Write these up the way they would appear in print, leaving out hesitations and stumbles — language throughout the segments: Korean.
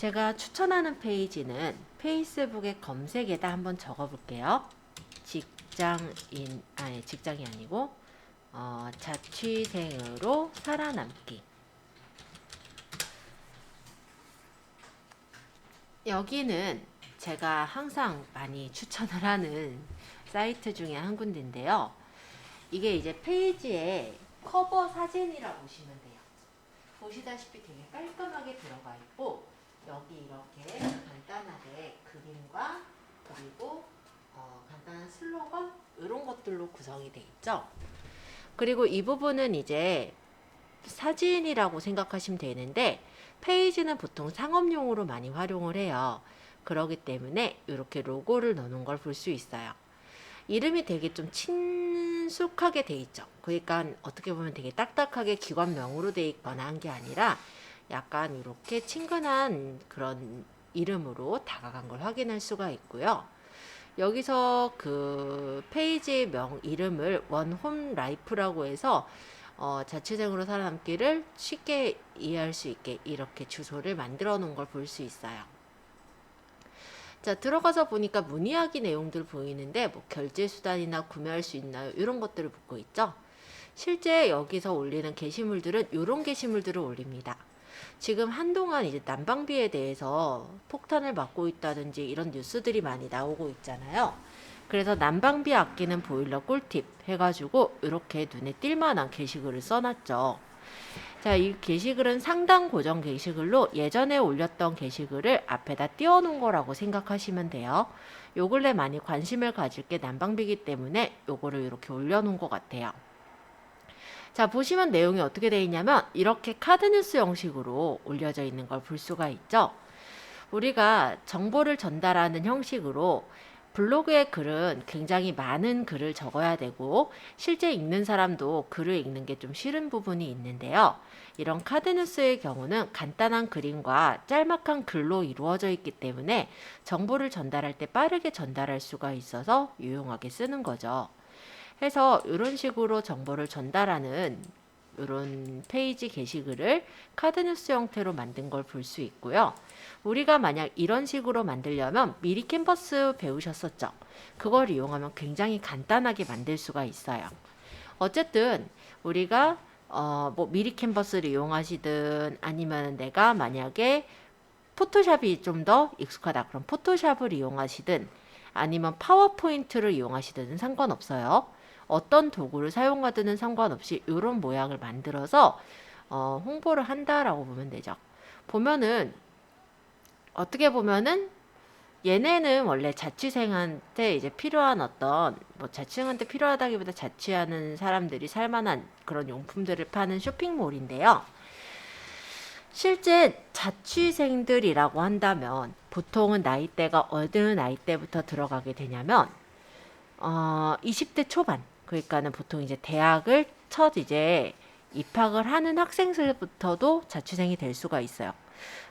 제가 추천하는 페이지는 페이스북의 검색에다 한번 적어볼게요. 직장이 아니고 자취생으로 살아남기. 여기는 제가 항상 많이 추천을 하는 사이트 중에 한 군데인데요. 이게 이제 페이지에 커버 사진이라고 보시면 돼요. 보시다시피 되게 깔끔하게 들어가 있고, 여기 이렇게 간단하게 그림과 그리고 간단한 슬로건 이런 것들로 구성이 돼 있죠. 그리고 이 부분은 이제 사진이라고 생각하시면 되는데, 페이지는 보통 상업용으로 많이 활용을 해요. 그렇기 때문에 이렇게 로고를 넣는 걸 볼 수 있어요. 이름이 되게 좀 친숙하게 돼 있죠. 그러니까 어떻게 보면 되게 딱딱하게 기관명으로 돼 있거나 한 게 아니라 약간 이렇게 친근한 그런 이름으로 다가간 걸 확인할 수가 있고요. 여기서 그 페이지 명 이름을 원홈 라이프라고 해서 자취생으로 살아남기를 쉽게 이해할 수 있게 이렇게 주소를 만들어 놓은 걸 볼 수 있어요. 자, 들어가서 보니까 문의하기 내용들 보이는데 뭐 결제 수단이나 구매할 수 있나요? 이런 것들을 묻고 있죠. 실제 여기서 올리는 게시물들은 이런 게시물들을 올립니다. 지금 한동안 이제 난방비에 대해서 폭탄을 맞고 있다든지 이런 뉴스들이 많이 나오고 있잖아요. 그래서 난방비 아끼는 보일러 꿀팁 해가지고 이렇게 눈에 띌 만한 게시글을 써놨죠. 자, 이 게시글은 상당 고정 게시글로 예전에 올렸던 게시글을 앞에다 띄워놓은 거라고 생각하시면 돼요. 요 근래 많이 관심을 가질 게 난방비이기 때문에 요거를 이렇게 올려놓은 것 같아요. 자, 보시면 내용이 어떻게 되어 있냐면 이렇게 카드뉴스 형식으로 올려져 있는 걸 볼 수가 있죠. 우리가 정보를 전달하는 형식으로 블로그의 글은 굉장히 많은 글을 적어야 되고 실제 읽는 사람도 글을 읽는 게 좀 싫은 부분이 있는데요. 이런 카드뉴스의 경우는 간단한 그림과 짤막한 글로 이루어져 있기 때문에 정보를 전달할 때 빠르게 전달할 수가 있어서 유용하게 쓰는 거죠. 해서 이런 식으로 정보를 전달하는 이런 페이지 게시글을 카드뉴스 형태로 만든 걸 볼 수 있고요. 우리가 만약 이런 식으로 만들려면 미리 캔버스 배우셨었죠? 그걸 이용하면 굉장히 간단하게 만들 수가 있어요. 어쨌든 우리가 뭐 미리 캔버스를 이용하시든 아니면 내가 만약에 포토샵이 좀 더 익숙하다 그럼 포토샵을 이용하시든 아니면 파워포인트를 이용하시든 상관없어요. 어떤 도구를 사용하든 상관없이 이런 모양을 만들어서 홍보를 한다라고 보면 되죠. 보면은 어떻게 보면은 얘네는 원래 자취생한테 이제 필요한 어떤 뭐 자취생한테 필요하다기보다 자취하는 사람들이 살만한 그런 용품들을 파는 쇼핑몰인데요. 실제 자취생들이라고 한다면 보통은 나이대가 어느 나이대부터 들어가게 되냐면 20대 초반, 그러니까는 보통 이제 대학을 첫 이제 입학을 하는 학생들부터도 자취생이 될 수가 있어요.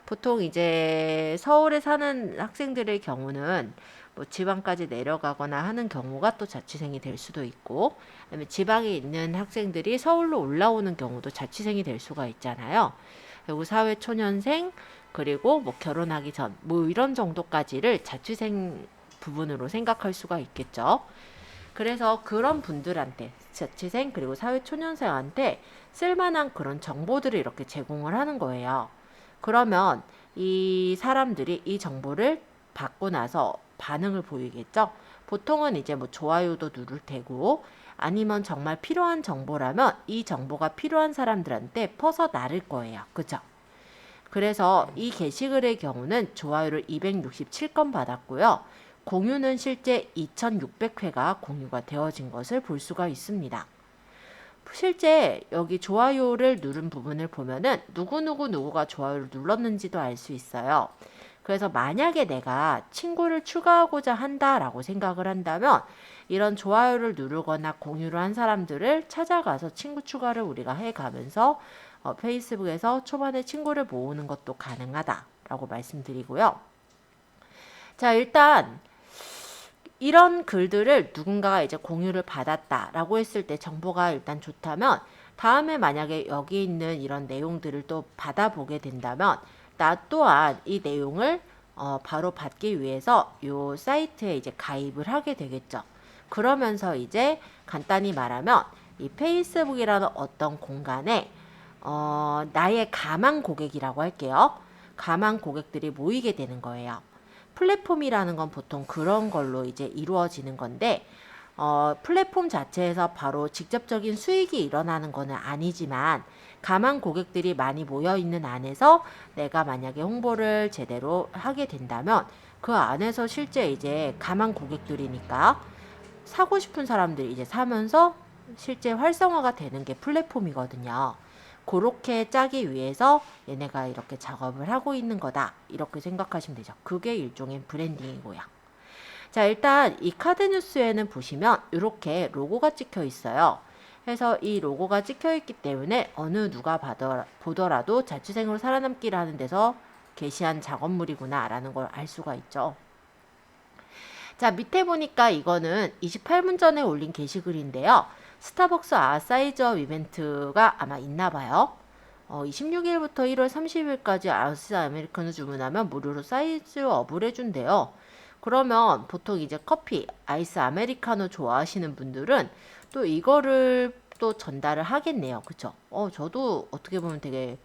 보통 이제 서울에 사는 학생들의 경우는 뭐 지방까지 내려가거나 하는 경우가 또 자취생이 될 수도 있고, 아니면 지방에 있는 학생들이 서울로 올라오는 경우도 자취생이 될 수가 있잖아요. 그리고 사회초년생, 그리고 뭐 결혼하기 전, 뭐 이런 정도까지를 자취생 부분으로 생각할 수가 있겠죠. 그래서 그런 분들한테 자취생 그리고 사회초년생한테 쓸만한 그런 정보들을 이렇게 제공을 하는 거예요. 그러면 이 사람들이 이 정보를 받고 나서 반응을 보이겠죠. 보통은 이제 뭐 좋아요도 누를 테고 아니면 정말 필요한 정보라면 이 정보가 필요한 사람들한테 퍼서 나를 거예요. 그죠? 그래서 이 게시글의 경우는 좋아요를 267건 받았고요. 공유는 실제 2600회가 공유가 되어진 것을 볼 수가 있습니다. 실제 여기 좋아요를 누른 부분을 보면은 누구가 좋아요를 눌렀는지도 알 수 있어요. 그래서 만약에 내가 친구를 추가하고자 한다라고 생각을 한다면 이런 좋아요를 누르거나 공유를 한 사람들을 찾아가서 친구 추가를 우리가 해가면서 페이스북에서 초반에 친구를 모으는 것도 가능하다라고 말씀드리고요. 자, 일단 이런 글들을 누군가가 이제 공유를 받았다라고 했을 때 정보가 일단 좋다면 다음에 만약에 여기 있는 이런 내용들을 또 받아보게 된다면 나 또한 이 내용을 바로 받기 위해서 이 사이트에 이제 가입을 하게 되겠죠. 그러면서 이제 간단히 말하면 이 페이스북이라는 어떤 공간에 나의 가망 고객이라고 할게요. 가망 고객들이 모이게 되는 거예요. 플랫폼이라는 건 보통 그런 걸로 이제 이루어지는 건데 플랫폼 자체에서 바로 직접적인 수익이 일어나는 거는 아니지만 가망 고객들이 많이 모여 있는 안에서 내가 만약에 홍보를 제대로 하게 된다면 그 안에서 실제 이제 가망 고객들이니까 사고 싶은 사람들이 이제 사면서 실제 활성화가 되는 게 플랫폼이거든요. 그렇게 짜기 위해서 얘네가 이렇게 작업을 하고 있는 거다. 이렇게 생각하시면 되죠. 그게 일종의 브랜딩이고요. 자, 일단 이 카드 뉴스에는 보시면 이렇게 로고가 찍혀 있어요. 그래서 이 로고가 찍혀 있기 때문에 어느 누가 보더라도 자취생으로 살아남기라는 데서 게시한 작업물이구나 라는 걸 알 수가 있죠. 자, 밑에 보니까 이거는 28분 전에 올린 게시글인데요. 스타벅스 아사이즈업 이벤트가 아마 있나 봐요. 26일부터 1월 30일까지 아이스 아메리카노 주문하면 무료로 사이즈업을 해준대요. 그러면 보통 이제 커피, 아이스 아메리카노 좋아하시는 분들은 또 이거를 또 전달을 하겠네요. 그쵸? 저도 어떻게 보면 되게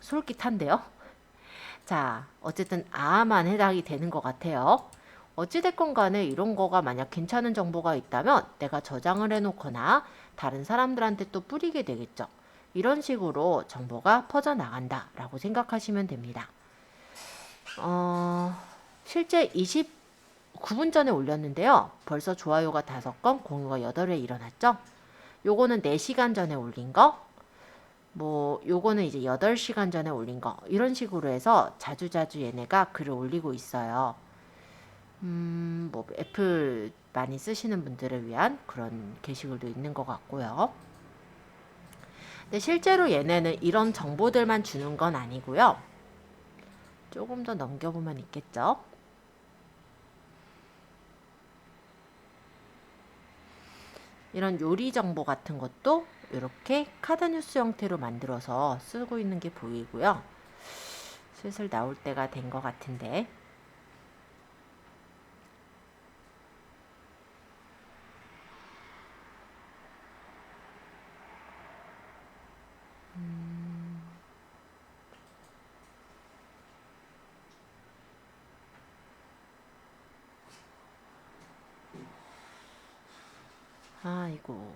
솔깃한데요. 자, 어쨌든 아만 해당이 되는 것 같아요. 어찌됐건 간에 이런 거가 만약 괜찮은 정보가 있다면 내가 저장을 해놓거나 다른 사람들한테 또 뿌리게 되겠죠. 이런 식으로 정보가 퍼져나간다 라고 생각하시면 됩니다. 실제 29분 전에 올렸는데요. 벌써 좋아요가 5건, 공유가 8회 일어났죠. 요거는 4시간 전에 올린 거, 요거는 이제 8시간 전에 올린 거, 이런 식으로 해서 자주자주 얘네가 글을 올리고 있어요. 애플 많이 쓰시는 분들을 위한 그런 게시글도 있는 것 같고요. 근데 실제로 얘네는 이런 정보들만 주는 건 아니고요. 조금 더 넘겨보면 있겠죠. 이런 요리 정보 같은 것도 이렇게 카드 뉴스 형태로 만들어서 쓰고 있는 게 보이고요. 슬슬 나올 때가 된 것 같은데. 아이고.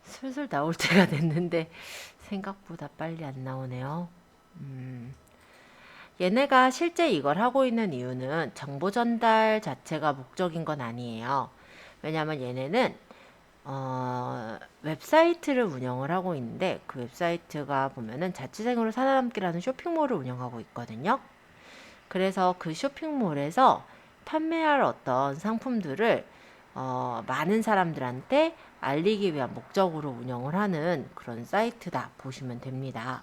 슬슬 나올 때가 됐는데 생각보다 빨리 안 나오네요. 얘네가 실제 이걸 하고 있는 이유는 정보 전달 자체가 목적인 건 아니에요. 왜냐하면 얘네는 웹사이트를 운영을 하고 있는데 그 웹사이트가 보면은 자취생으로 살아남기라는 쇼핑몰을 운영하고 있거든요. 그래서 그 쇼핑몰에서 판매할 어떤 상품들을 많은 사람들한테 알리기 위한 목적으로 운영을 하는 그런 사이트다 보시면 됩니다.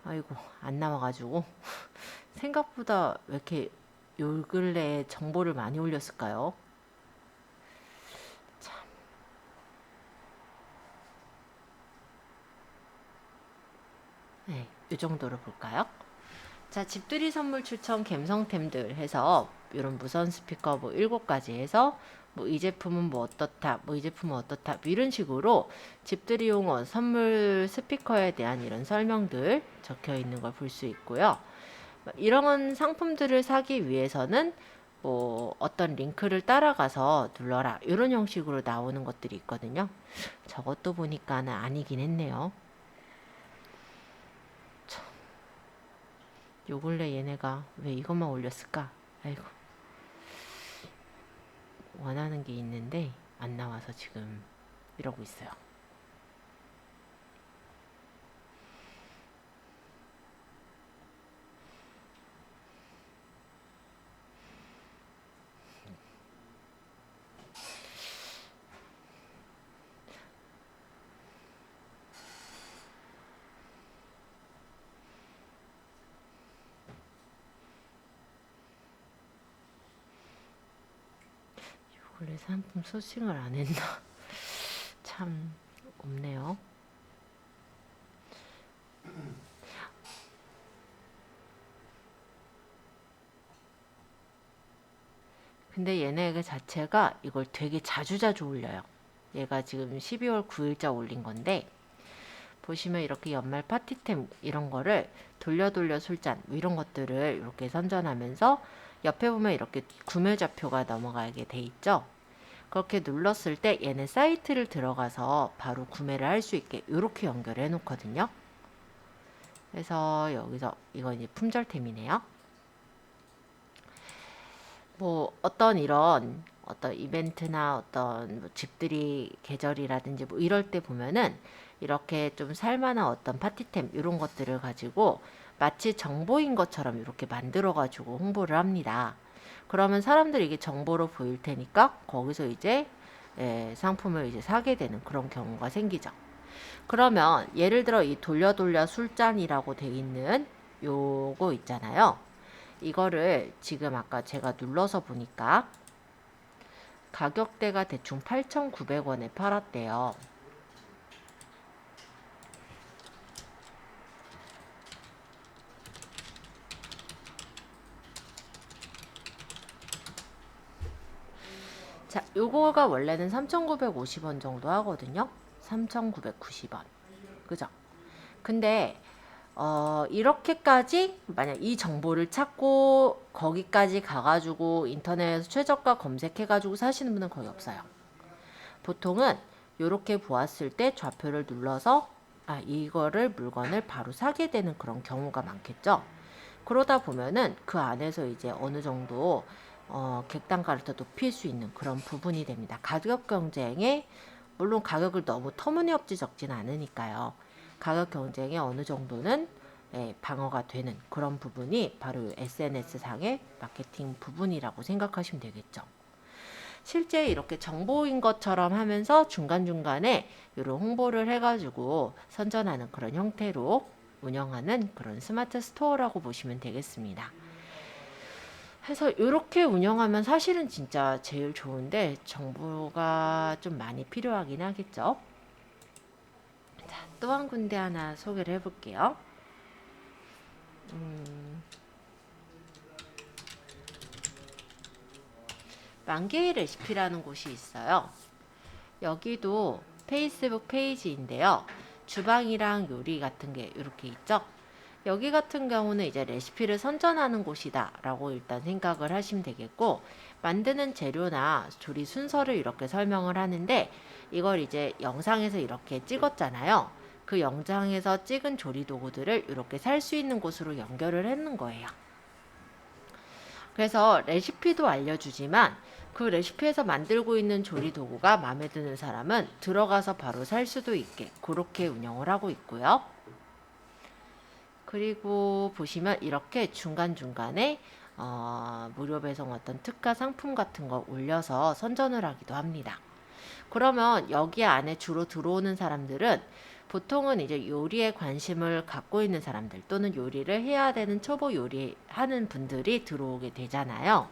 아이고 안 나와가지고 생각보다 왜 이렇게 요 근래에 정보를 많이 올렸을까요? 참. 네, 이 정도로 볼까요? 자, 집들이 선물 추천 갬성템들 해서 이런 무선 스피커 뭐 7가지 해서 뭐 이 제품은 뭐 어떻다, 뭐 이 제품은 어떻다, 뭐 이런 식으로 집들이용 선물 스피커에 대한 이런 설명들 적혀 있는 걸 볼 수 있고요. 이런 상품들을 사기 위해서는 뭐 어떤 링크를 따라가서 눌러라 이런 형식으로 나오는 것들이 있거든요. 저것도 보니까는 아니긴 했네요. 요 근래 얘네가 왜 이것만 올렸을까? 아이고, 원하는 게 있는데 안 나와서 지금 이러고 있어요. 원래 상품 소싱을 안 했나? 참 없네요. 근데 얘네 그 자체가 이걸 되게 자주자주 올려요. 얘가 지금 12월 9일자 올린 건데 보시면 이렇게 연말 파티템 이런 거를 돌려 술잔 뭐 이런 것들을 이렇게 선전하면서 옆에 보면 이렇게 구매 좌표가 넘어가게 돼 있죠. 그렇게 눌렀을 때 얘는 사이트를 들어가서 바로 구매를 할 수 있게 이렇게 연결해 놓거든요. 그래서 여기서 이건 이제 품절템이네요. 뭐 어떤 이런 어떤 이벤트나 어떤 뭐 집들이 계절이라든지 뭐 이럴 때 보면은 이렇게 좀 살만한 어떤 파티템 이런 것들을 가지고 마치 정보인 것처럼 이렇게 만들어 가지고 홍보를 합니다. 그러면 사람들이 이게 정보로 보일 테니까 거기서 이제 상품을 이제 사게 되는 그런 경우가 생기죠. 그러면 예를 들어 이 돌려 술잔이라고 돼 있는 요거 있잖아요. 이거를 지금 아까 제가 눌러서 보니까 가격대가 대충 8,900원에 팔았대요. 자, 요거가 원래는 3,950원 정도 하거든요. 3,990원. 그죠? 근데 이렇게까지 만약 이 정보를 찾고 거기까지 가가지고 인터넷에서 최저가 검색해가지고 사시는 분은 거의 없어요. 보통은 이렇게 보았을 때 좌표를 눌러서 이거를 물건을 바로 사게 되는 그런 경우가 많겠죠. 그러다 보면은 그 안에서 이제 어느 정도 객단가를 더 높일 수 있는 그런 부분이 됩니다. 가격 경쟁에 물론 가격을 너무 터무니없이 적진 않으니까요. 가격 경쟁에 어느 정도는 방어가 되는 그런 부분이 바로 SNS 상의 마케팅 부분이라고 생각하시면 되겠죠. 실제 이렇게 정보인 것처럼 하면서 중간중간에 이런 홍보를 해가지고 선전하는 그런 형태로 운영하는 그런 스마트 스토어라고 보시면 되겠습니다. 해서 이렇게 운영하면 사실은 진짜 제일 좋은데 정보가 좀 많이 필요하긴 하겠죠. 자, 또 한 군데 하나 소개를 해볼게요. 만개의 레시피라는 곳이 있어요. 여기도 페이스북 페이지인데요. 주방이랑 요리 같은 게 이렇게 있죠. 여기 같은 경우는 이제 레시피를 선전하는 곳이다 라고 일단 생각을 하시면 되겠고, 만드는 재료나 조리 순서를 이렇게 설명을 하는데 이걸 이제 영상에서 이렇게 찍었잖아요. 그 영상에서 찍은 조리 도구들을 이렇게 살 수 있는 곳으로 연결을 했는 거예요. 그래서 레시피도 알려주지만 그 레시피에서 만들고 있는 조리 도구가 마음에 드는 사람은 들어가서 바로 살 수도 있게 그렇게 운영을 하고 있고요. 그리고 보시면 이렇게 중간중간에 무료 배송 어떤 특가 상품 같은 거 올려서 선전을 하기도 합니다. 그러면 여기 안에 주로 들어오는 사람들은 보통은 이제 요리에 관심을 갖고 있는 사람들 또는 요리를 해야 되는 초보 요리하는 분들이 들어오게 되잖아요.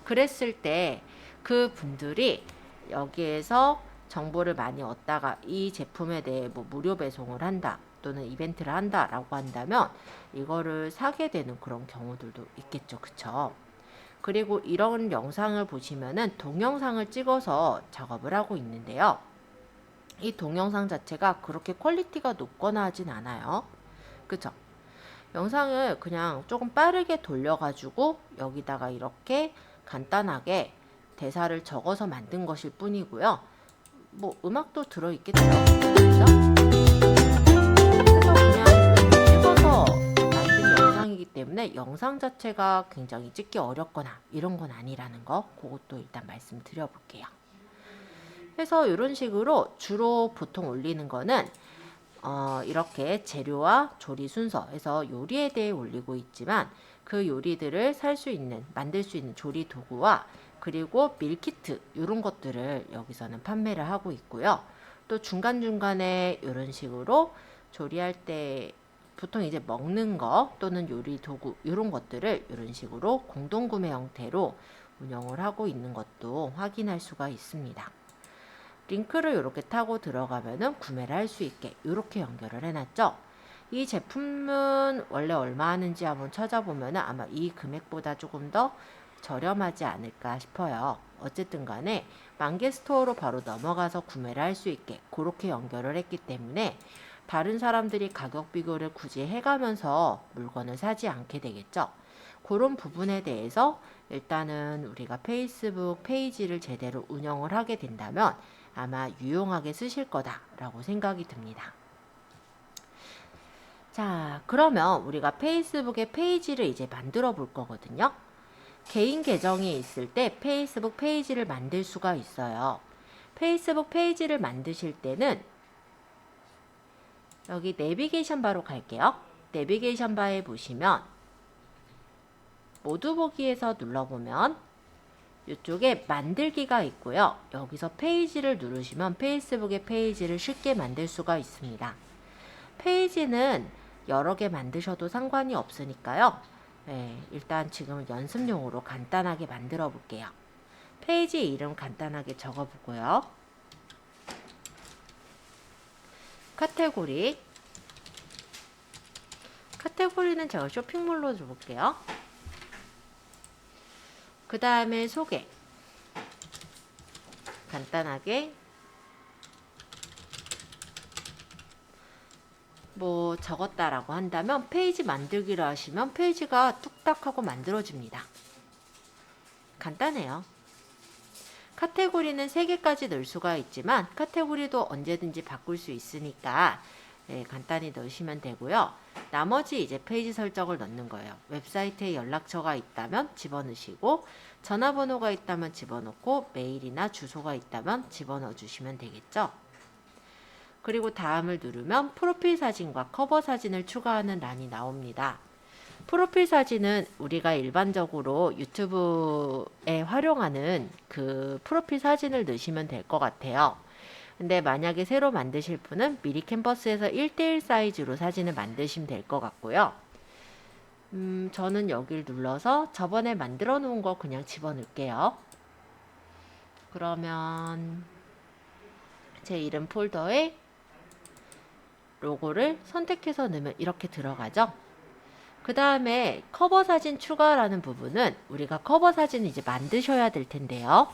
그랬을 때 그 분들이 여기에서 정보를 많이 얻다가 이 제품에 대해 뭐 무료 배송을 한다 또는 이벤트를 한다라고 한다면 이거를 사게 되는 그런 경우들도 있겠죠. 그쵸? 그리고 이런 영상을 보시면은 동영상을 찍어서 작업을 하고 있는데요. 이 동영상 자체가 그렇게 퀄리티가 높거나 하진 않아요. 그쵸? 영상을 그냥 조금 빠르게 돌려가지고 여기다가 이렇게 간단하게 대사를 적어서 만든 것일 뿐이고요. 뭐 음악도 들어있겠죠. 그죠? 그래서 그냥 찍어서 만든 영상이기 때문에 영상 자체가 굉장히 찍기 어렵거나 이런 건 아니라는 거, 그것도 일단 말씀드려볼게요. 그래서 이런 식으로 주로 보통 올리는 거는 이렇게 재료와 조리 순서에서 요리에 대해 올리고 있지만 그 요리들을 살 수 있는, 만들 수 있는 조리 도구와 그리고 밀키트 이런 것들을 여기서는 판매를 하고 있고요. 또 중간중간에 이런 식으로 조리할 때 보통 이제 먹는 거 또는 요리 도구 이런 것들을 이런 식으로 공동구매 형태로 운영을 하고 있는 것도 확인할 수가 있습니다. 링크를 이렇게 타고 들어가면은 구매를 할 수 있게 이렇게 연결을 해놨죠. 이 제품은 원래 얼마 하는지 한번 찾아보면은 아마 이 금액보다 조금 더 저렴하지 않을까 싶어요. 어쨌든 간에 만개 스토어로 바로 넘어가서 구매를 할 수 있게 그렇게 연결을 했기 때문에 다른 사람들이 가격 비교를 굳이 해가면서 물건을 사지 않게 되겠죠. 그런 부분에 대해서 일단은 우리가 페이스북 페이지를 제대로 운영을 하게 된다면 아마 유용하게 쓰실 거다라고 생각이 듭니다. 자, 그러면 우리가 페이스북의 페이지를 이제 만들어 볼 거거든요. 개인 계정이 있을 때 페이스북 페이지를 만들 수가 있어요. 페이스북 페이지를 만드실 때는 여기 내비게이션 바로 갈게요. 내비게이션 바에 보시면 모두 보기에서 눌러보면 이쪽에 만들기가 있고요. 여기서 페이지를 누르시면 페이스북의 페이지를 쉽게 만들 수가 있습니다. 페이지는 여러 개 만드셔도 상관이 없으니까요. 네, 일단 지금 연습용으로 간단하게 만들어 볼게요. 페이지 이름 간단하게 적어 보고요. 카테고리는 제가 쇼핑몰로 줘볼게요. 그 다음에 소개 간단하게 뭐 적었다라고 한다면 페이지 만들기로 하시면 페이지가 뚝딱 하고 만들어집니다. 간단해요. 카테고리는 3개까지 넣을 수가 있지만 카테고리도 언제든지 바꿀 수 있으니까 네, 간단히 넣으시면 되고요. 나머지 이제 페이지 설정을 넣는 거예요. 웹사이트에 연락처가 있다면 집어넣으시고 전화번호가 있다면 집어넣고 메일이나 주소가 있다면 집어넣어 주시면 되겠죠. 그리고 다음을 누르면 프로필 사진과 커버 사진을 추가하는 란이 나옵니다. 프로필 사진은 우리가 일반적으로 유튜브에 활용하는 그 프로필 사진을 넣으시면 될 것 같아요. 근데 만약에 새로 만드실 분은 미리 캔버스에서 1:1 사이즈로 사진을 만드시면 될 것 같고요. 저는 여기를 눌러서 저번에 만들어 놓은 거 그냥 집어넣을게요. 그러면 제 이름 폴더에 로고를 선택해서 넣으면 이렇게 들어가죠. 그 다음에 커버 사진 추가라는 부분은 우리가 커버 사진을 이제 만드셔야 될 텐데요.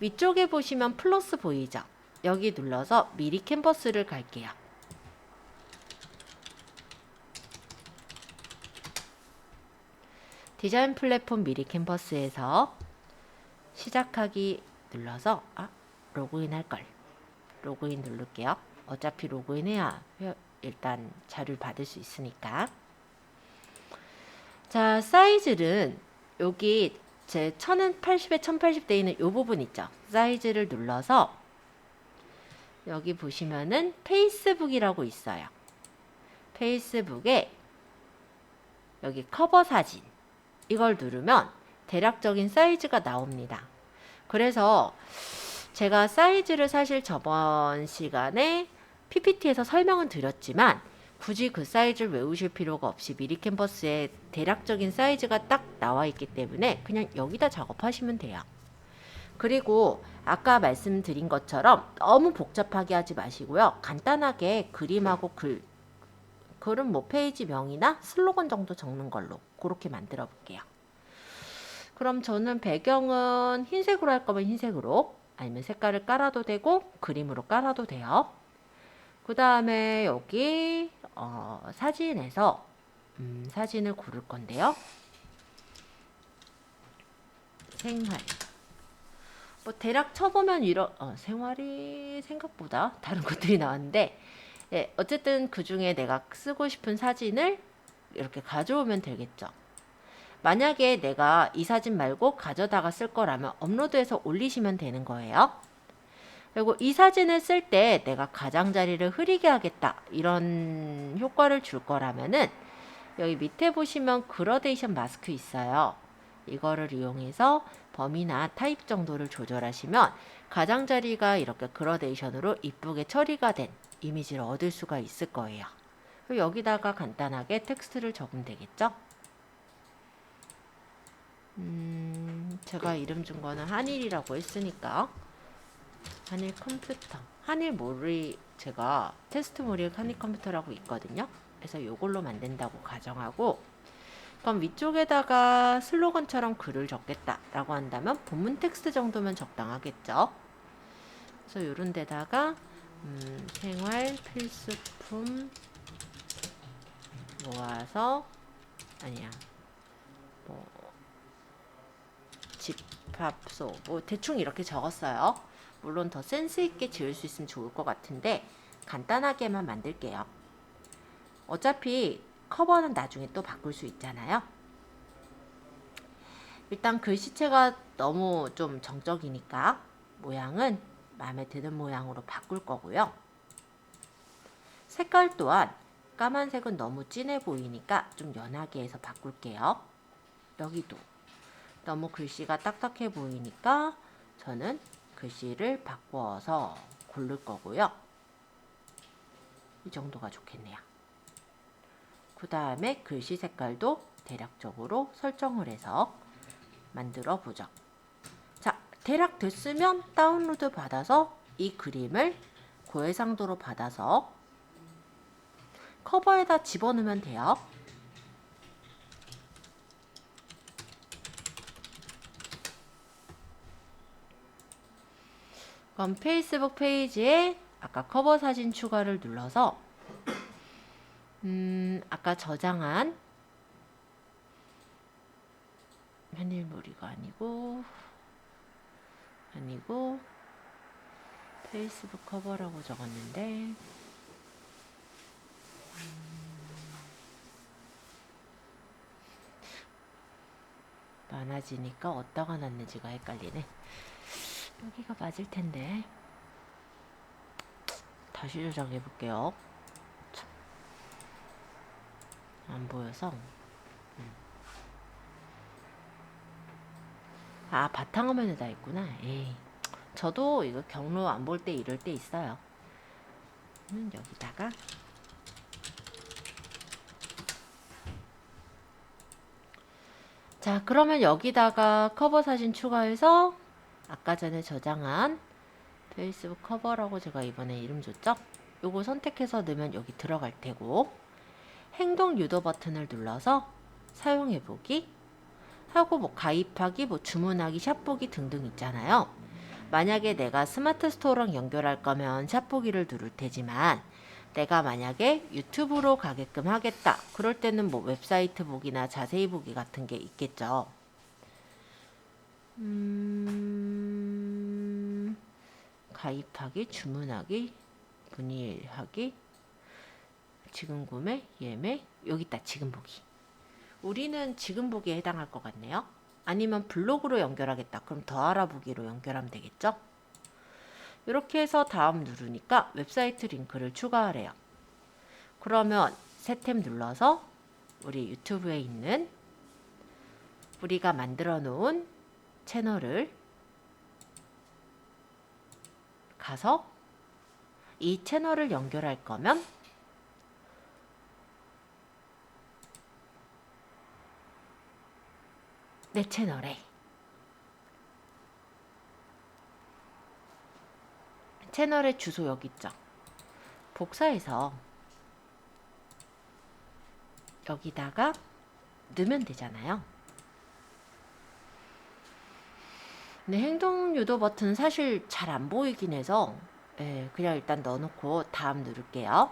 위쪽에 보시면 플러스 보이죠? 여기 눌러서 미리 캔버스를 갈게요. 디자인 플랫폼 미리 캔버스에서 시작하기 눌러서 로그인 할걸. 로그인 누를게요. 어차피 로그인해야 일단 자료를 받을 수 있으니까. 자, 사이즈는 여기 제 1080에 1080 돼 있는 이 부분 있죠. 사이즈를 눌러서 여기 보시면은 페이스북이라고 있어요. 페이스북에 여기 커버 사진 이걸 누르면 대략적인 사이즈가 나옵니다. 그래서 제가 사이즈를 사실 저번 시간에 PPT에서 설명은 드렸지만 굳이 그 사이즈를 외우실 필요가 없이 미리 캔버스에 대략적인 사이즈가 딱 나와 있기 때문에 그냥 여기다 작업하시면 돼요. 그리고 아까 말씀드린 것처럼 너무 복잡하게 하지 마시고요. 간단하게 그림하고 글 글은 뭐 페이지 명이나 슬로건 정도 적는 걸로 그렇게 만들어 볼게요. 그럼 저는 배경은 흰색으로 할 거면 흰색으로, 아니면 색깔을 깔아도 되고 그림으로 깔아도 돼요. 그 다음에 여기 사진에서 사진을 고를 건데요. 생활. 뭐 대략 쳐보면 이런 생활이 생각보다 다른 것들이 나왔는데, 예, 어쨌든 그 중에 내가 쓰고 싶은 사진을 이렇게 가져오면 되겠죠. 만약에 내가 이 사진 말고 가져다가 쓸 거라면 업로드해서 올리시면 되는 거예요. 그리고 이 사진을 쓸 때 내가 가장자리를 흐리게 하겠다, 이런 효과를 줄 거라면은 여기 밑에 보시면 그라데이션 마스크 있어요. 이거를 이용해서 범위나 타입 정도를 조절하시면 가장자리가 이렇게 그라데이션으로 이쁘게 처리가 된 이미지를 얻을 수가 있을 거예요. 그리고 여기다가 간단하게 텍스트를 적으면 되겠죠. 제가 이름 준 거는 한일이라고 했으니까 한일 컴퓨터, 한일몰이, 제가 테스트몰이 한일 컴퓨터라고 있거든요. 그래서 이걸로 만든다고 가정하고, 그럼 위쪽에다가 슬로건처럼 글을 적겠다라고 한다면 본문 텍스트 정도면 적당하겠죠. 그래서 이런 데다가 생활 필수품 모아서, 아니야, 뭐 집합소, 뭐 대충 이렇게 적었어요. 물론 더 센스 있게 지을 수 있으면 좋을 것 같은데 간단하게만 만들게요. 어차피 커버는 나중에 또 바꿀 수 있잖아요. 일단 글씨체가 너무 좀 정적이니까 모양은 마음에 드는 모양으로 바꿀 거고요. 색깔 또한 까만색은 너무 진해 보이니까 좀 연하게 해서 바꿀게요. 여기도 너무 글씨가 딱딱해 보이니까 저는 글씨를 바꿔서 고를 거고요. 이 정도가 좋겠네요. 그 다음에 글씨 색깔도 대략적으로 설정을 해서 만들어 보죠. 자, 대략 됐으면 다운로드 받아서 이 그림을 고해상도로 받아서 커버에다 집어넣으면 돼요. 그럼 페이스북 페이지에 아까 커버 사진 추가를 눌러서 아까 저장한 한일몰이가 아니고 페이스북 커버라고 적었는데 많아지니까 어디다가 놨는지가 헷갈리네. 여기가 맞을 텐데 다시 저장해 볼게요. 안 보여서. 아, 바탕화면에다 있구나. 에이, 저도 이거 경로 안 볼 때 이럴 때 있어요. 여기다가 자, 그러면 여기다가 커버 사진 추가해서 아까 전에 저장한 페이스북 커버라고 제가 이번에 이름 줬죠? 요거 선택해서 넣으면 여기 들어갈 테고, 행동 유도 버튼을 눌러서 사용해보기 하고 뭐 가입하기, 뭐 주문하기, 샵보기 등등 있잖아요. 만약에 내가 스마트 스토어랑 연결할 거면 샵보기를 누를 테지만 내가 만약에 유튜브로 가게끔 하겠다, 그럴 때는 뭐 웹사이트 보기나 자세히 보기 같은 게 있겠죠. 가입하기, 주문하기, 문의하기, 지금 구매, 예매, 여기 있다, 지금 보기. 우리는 지금 보기에 해당할 것 같네요. 아니면 블로그로 연결하겠다, 그럼 더 알아보기로 연결하면 되겠죠. 이렇게 해서 다음 누르니까 웹사이트 링크를 추가하래요. 그러면 새 탭 눌러서 우리 유튜브에 있는 우리가 만들어 놓은 채널을 가서 이 채널을 연결할 거면 내 채널에 채널의 주소 여기 있죠. 복사해서 여기다가 넣으면 되잖아요. 근데 행동 유도 버튼은 사실 잘 안 보이긴 해서 그냥 일단 넣어놓고 다음 누를게요.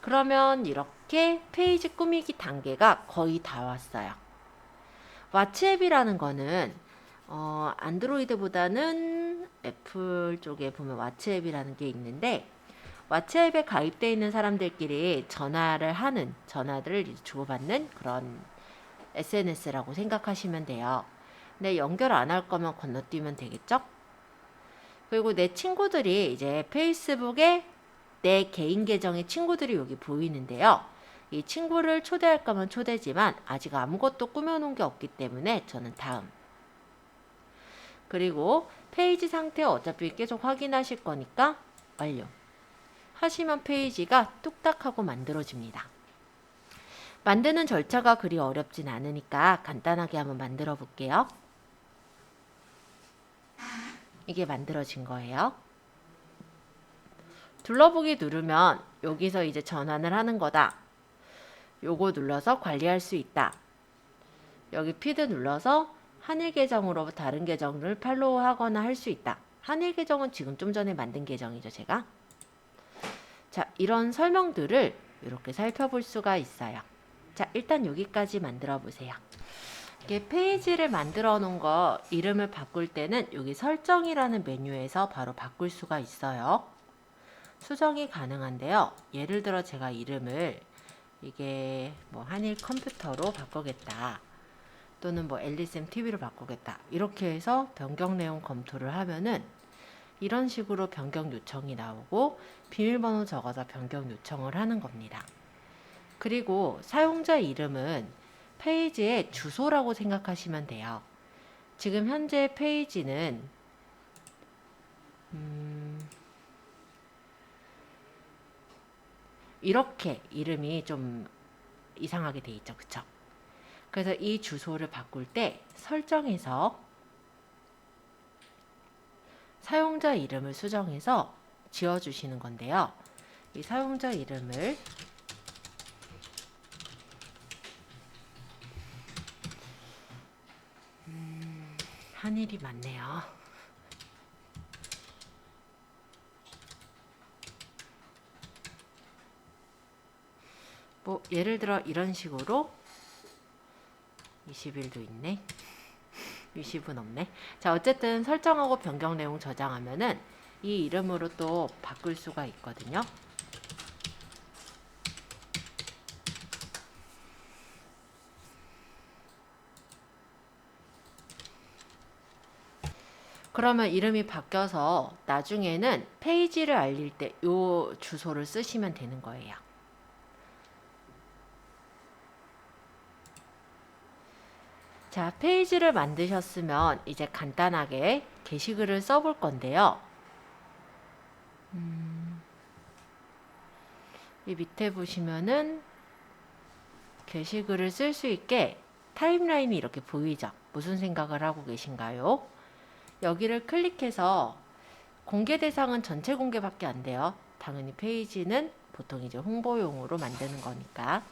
그러면 이렇게 페이지 꾸미기 단계가 거의 다 왔어요. 왓츠앱이라는 거는 안드로이드보다는 애플 쪽에 보면 왓츠앱이라는 게 있는데, 왓츠앱에 가입되어 있는 사람들끼리 전화들을 주고받는 그런 SNS라고 생각하시면 돼요. 근데 연결 안 할 거면 건너뛰면 되겠죠? 그리고 내 친구들이 이제 페이스북에 내 개인 계정의 친구들이 여기 보이는데요. 이 친구를 초대할 거면 초대지만 아직 아무것도 꾸며놓은 게 없기 때문에 저는 다음. 그리고 페이지 상태 어차피 계속 확인하실 거니까 완료. 하시면 페이지가 뚝딱 하고 만들어집니다. 만드는 절차가 그리 어렵진 않으니까 간단하게 한번 만들어 볼게요. 이게 만들어진 거예요. 둘러보기 누르면 여기서 이제 전환을 하는 거다. 요거 눌러서 관리할 수 있다. 여기 피드 눌러서 한일 계정으로 다른 계정을 팔로우 하거나 할 수 있다. 한일 계정은 지금 좀 전에 만든 계정이죠, 제가. 자, 이런 설명들을 이렇게 살펴볼 수가 있어요. 자, 일단 여기까지 만들어 보세요. 이게 페이지를 만들어 놓은 거 이름을 바꿀 때는 여기 설정이라는 메뉴에서 바로 바꿀 수가 있어요. 수정이 가능한데요. 예를 들어 제가 이름을 이게 뭐 한일 컴퓨터로 바꾸겠다. 또는 뭐 앨리쌤 TV로 바꾸겠다. 이렇게 해서 변경 내용 검토를 하면은 이런 식으로 변경 요청이 나오고 비밀번호 적어서 변경 요청을 하는 겁니다. 그리고 사용자 이름은 페이지의 주소라고 생각하시면 돼요. 지금 현재 페이지는 이렇게 이름이 좀 이상하게 돼 있죠. 그쵸? 그래서 이 주소를 바꿀 때 설정에서 사용자 이름을 수정해서 지어주시는 건데요. 이 사용자 이름을 한일이 맞네요. 뭐 예를 들어 이런 식으로 20일도 있네. 20은 없네. 자, 어쨌든 설정하고 변경 내용 저장하면은 이 이름으로 또 바꿀 수가 있거든요. 그러면 이름이 바뀌어서 나중에는 페이지를 알릴 때 이 주소를 쓰시면 되는 거예요. 자, 페이지를 만드셨으면 이제 간단하게 게시글을 써볼 건데요. 이 밑에 보시면은 게시글을 쓸 수 있게 타임라인이 이렇게 보이죠? 무슨 생각을 하고 계신가요? 여기를 클릭해서 공개 대상은 전체 공개밖에 안 돼요. 당연히 페이지는 보통 이제 홍보용으로 만드는 거니까.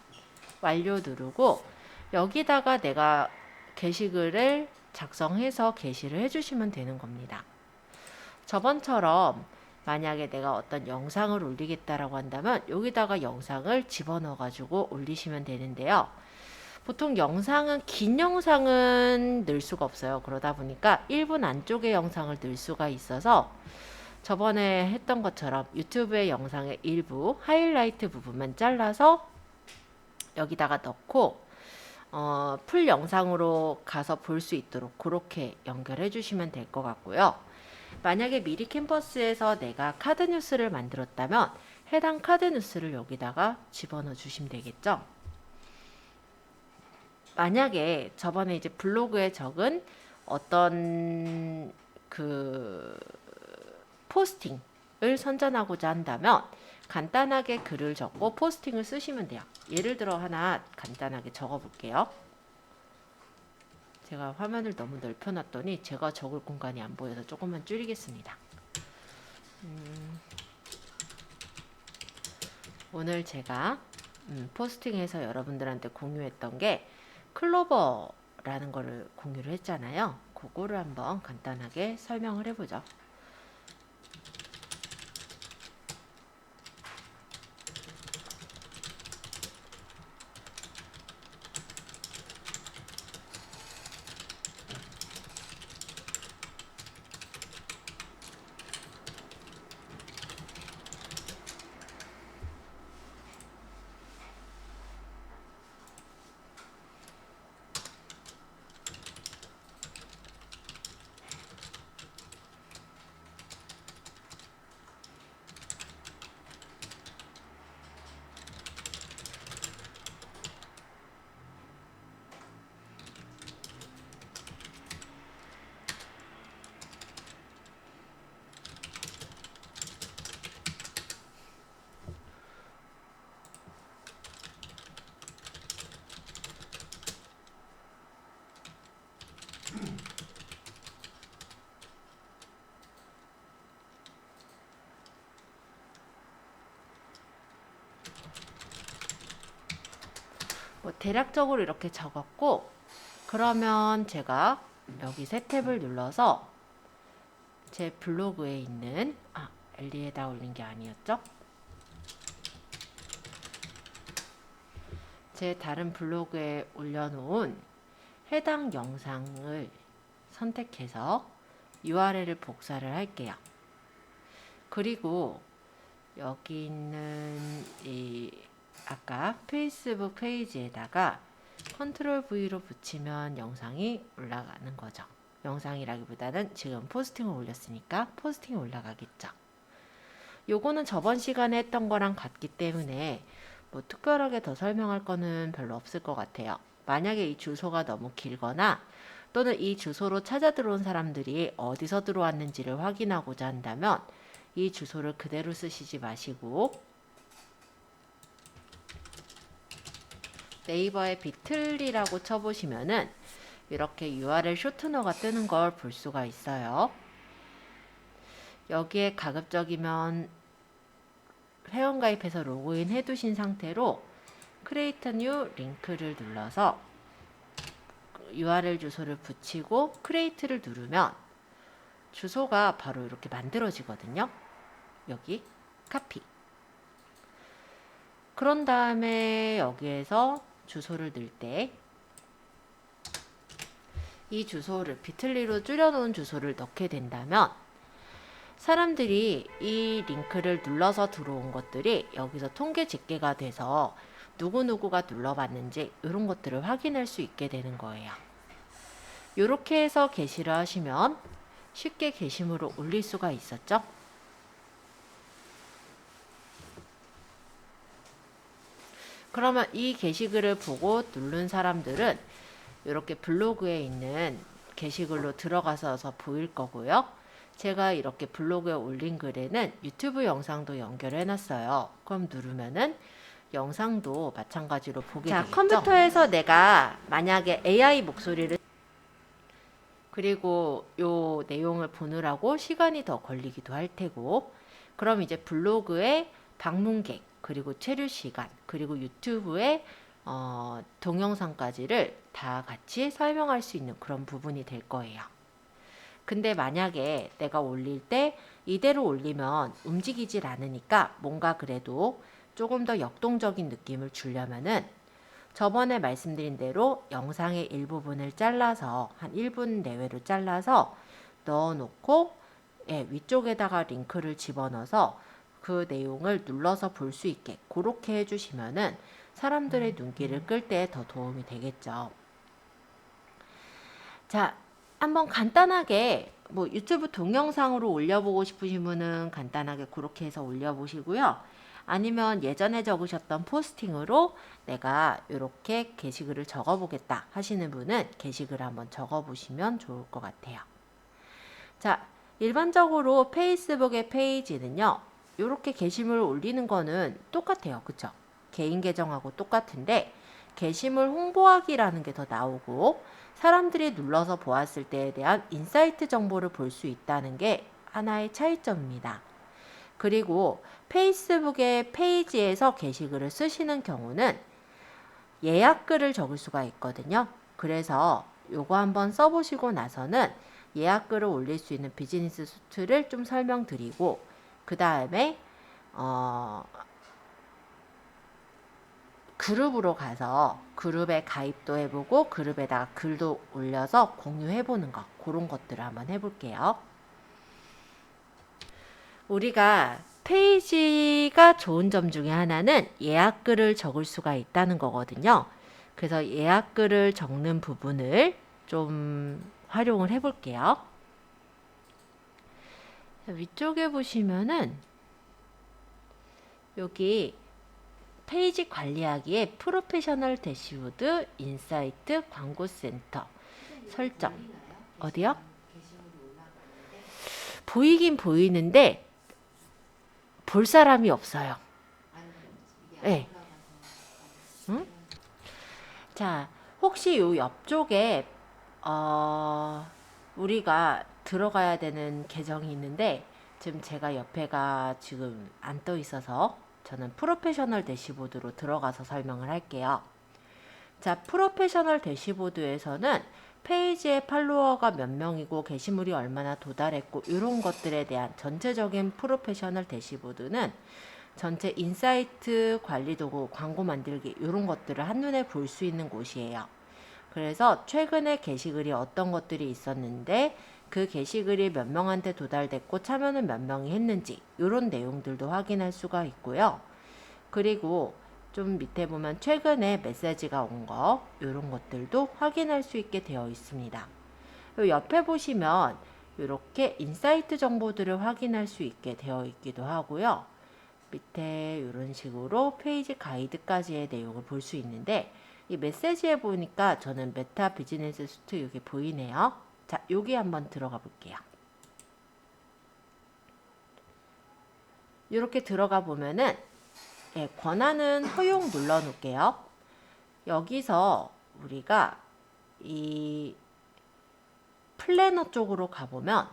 완료 누르고 여기다가 내가 게시글을 작성해서 게시를 해주시면 되는 겁니다. 저번처럼 만약에 내가 어떤 영상을 올리겠다라고 한다면 여기다가 영상을 집어넣어 가지고 올리시면 되는데요. 보통 영상은 긴 영상은 넣을 수가 없어요. 그러다 보니까 1분 안쪽의 영상을 넣을 수가 있어서 저번에 했던 것처럼 유튜브의 영상의 일부 하이라이트 부분만 잘라서 여기다가 넣고 풀 영상으로 가서 볼 수 있도록 그렇게 연결해 주시면 될 것 같고요. 만약에 미리 캠퍼스에서 내가 카드 뉴스를 만들었다면 해당 카드 뉴스를 여기다가 집어넣어 주시면 되겠죠. 만약에 저번에 이제 블로그에 적은 어떤 그 포스팅을 선전하고자 한다면 간단하게 글을 적고 포스팅을 쓰시면 돼요. 예를 들어 하나 간단하게 적어 볼게요. 제가 화면을 너무 넓혀놨더니 제가 적을 공간이 안 보여서 조금만 줄이겠습니다. 오늘 제가 포스팅에서 여러분들한테 공유했던 게 클로버라는 거를 공유를 했잖아요. 그거를 한번 간단하게 설명을 해보죠. 뭐 대략적으로 이렇게 적었고, 그러면 제가 여기 새 탭을 눌러서 제 블로그에 있는 엘리에다 올린 게 아니었죠? 제 다른 블로그에 올려놓은 해당 영상을 선택해서 URL을 복사를 할게요. 그리고 여기 있는 이 아까 페이스북 페이지에다가 컨트롤 V로 붙이면 영상이 올라가는 거죠. 영상이라기보다는 지금 포스팅을 올렸으니까 포스팅이 올라가겠죠. 요거는 저번 시간에 했던 거랑 같기 때문에 뭐 특별하게 더 설명할 거는 별로 없을 것 같아요. 만약에 이 주소가 너무 길거나 또는 이 주소로 찾아 들어온 사람들이 어디서 들어왔는지를 확인하고자 한다면 이 주소를 그대로 쓰시지 마시고 네이버에 비틀리라고 쳐보시면은 이렇게 URL 쇼트너가 뜨는 걸 볼 수가 있어요. 여기에 가급적이면 회원가입해서 로그인 해두신 상태로 Create New 링크를 눌러서 URL 주소를 붙이고 Create를 누르면 주소가 바로 이렇게 만들어지거든요. 여기 카피. 그런 다음에 여기에서 주소를 넣을 때 이 주소를 비틀리로 줄여놓은 주소를 넣게 된다면 사람들이 이 링크를 눌러서 들어온 것들이 여기서 통계 집계가 돼서 누구누구가 눌러봤는지 이런 것들을 확인할 수 있게 되는 거예요. 이렇게 해서 게시를 하시면 쉽게 게시물을 올릴 수가 있었죠. 그러면 이 게시글을 보고 누른 사람들은 이렇게 블로그에 있는 게시글로 들어가서 보일 거고요. 제가 이렇게 블로그에 올린 글에는 유튜브 영상도 연결해 놨어요. 그럼 누르면은 영상도 마찬가지로 보게 되겠죠. 컴퓨터에서 내가 만약에 AI 목소리를 그리고 요 내용을 보느라고 시간이 더 걸리기도 할 테고, 그럼 이제 블로그에 방문객 그리고 체류 시간 그리고 유튜브에 동영상까지를 다 같이 설명할 수 있는 그런 부분이 될 거예요. 근데 만약에 내가 올릴 때 이대로 올리면 움직이질 않으니까 뭔가 그래도 조금 더 역동적인 느낌을 주려면은 저번에 말씀드린 대로 영상의 일부분을 잘라서 한 1분 내외로 잘라서 넣어놓고 위쪽에다가 링크를 집어넣어서 그 내용을 눌러서 볼 수 있게 그렇게 해주시면은 사람들의 눈길을 끌 때 더 도움이 되겠죠. 자, 한번 간단하게 뭐 유튜브 동영상으로 올려보고 싶으신 분은 간단하게 그렇게 해서 올려보시고요. 아니면 예전에 적으셨던 포스팅으로 내가 이렇게 게시글을 적어보겠다 하시는 분은 게시글을 한번 적어보시면 좋을 것 같아요. 자, 일반적으로 페이스북의 페이지는요. 이렇게 게시물을 올리는 거는 똑같아요. 그쵸? 개인 계정하고 똑같은데 게시물 홍보하기라는 게 더 나오고 사람들이 눌러서 보았을 때에 대한 인사이트 정보를 볼 수 있다는 게 하나의 차이점입니다. 그리고 페이스북의 페이지에서 게시글을 쓰시는 경우는 예약글을 적을 수가 있거든요. 그래서 요거 한번 써보시고 나서는 예약글을 올릴 수 있는 비즈니스 수트를 좀 설명드리고, 그 다음에 그룹으로 가서 그룹에 가입도 해보고 그룹에다가 글도 올려서 공유해보는 거, 그런 것들을 한번 해볼게요. 우리가 페이지가 좋은 점 중에 하나는 예약글을 적을 수가 있다는 거거든요. 그래서 예약글을 적는 부분을 좀 활용을 해볼게요. 위쪽에 보시면은 여기 페이지 관리하기에 프로페셔널 대시보드, 인사이트, 광고센터, 설정. 어디요? 보이긴 보이는데 볼 사람이 없어요. 네. 응? 자, 혹시 요 옆쪽에 우리가 들어가야 되는 계정이 있는데 지금 제가 옆에가 지금 안 떠 있어서 저는 프로페셔널 대시보드로 들어가서 설명을 할게요. 자, 프로페셔널 대시보드에서는 페이지의 팔로워가 몇 명이고 게시물이 얼마나 도달했고 이런 것들에 대한 전체적인 프로페셔널 대시보드는 전체 인사이트 관리 도구, 광고 만들기 이런 것들을 한눈에 볼 수 있는 곳이에요. 그래서 최근에 게시글이 어떤 것들이 있었는데 그 게시글이 몇 명한테 도달됐고 참여는 몇 명이 했는지 이런 내용들도 확인할 수가 있고요. 그리고 좀 밑에 보면 최근에 메시지가 온 거 이런 것들도 확인할 수 있게 되어 있습니다. 옆에 보시면 이렇게 인사이트 정보들을 확인할 수 있게 되어 있기도 하고요. 밑에 이런 식으로 페이지 가이드까지의 내용을 볼 수 있는데 이 메시지에 보니까 저는 메타 비즈니스 수트 여기 보이네요. 자, 여기 한번 들어가 볼게요. 이렇게 들어가 보면은 권한은 허용 눌러 놓을게요. 여기서 우리가 이 플래너 쪽으로 가보면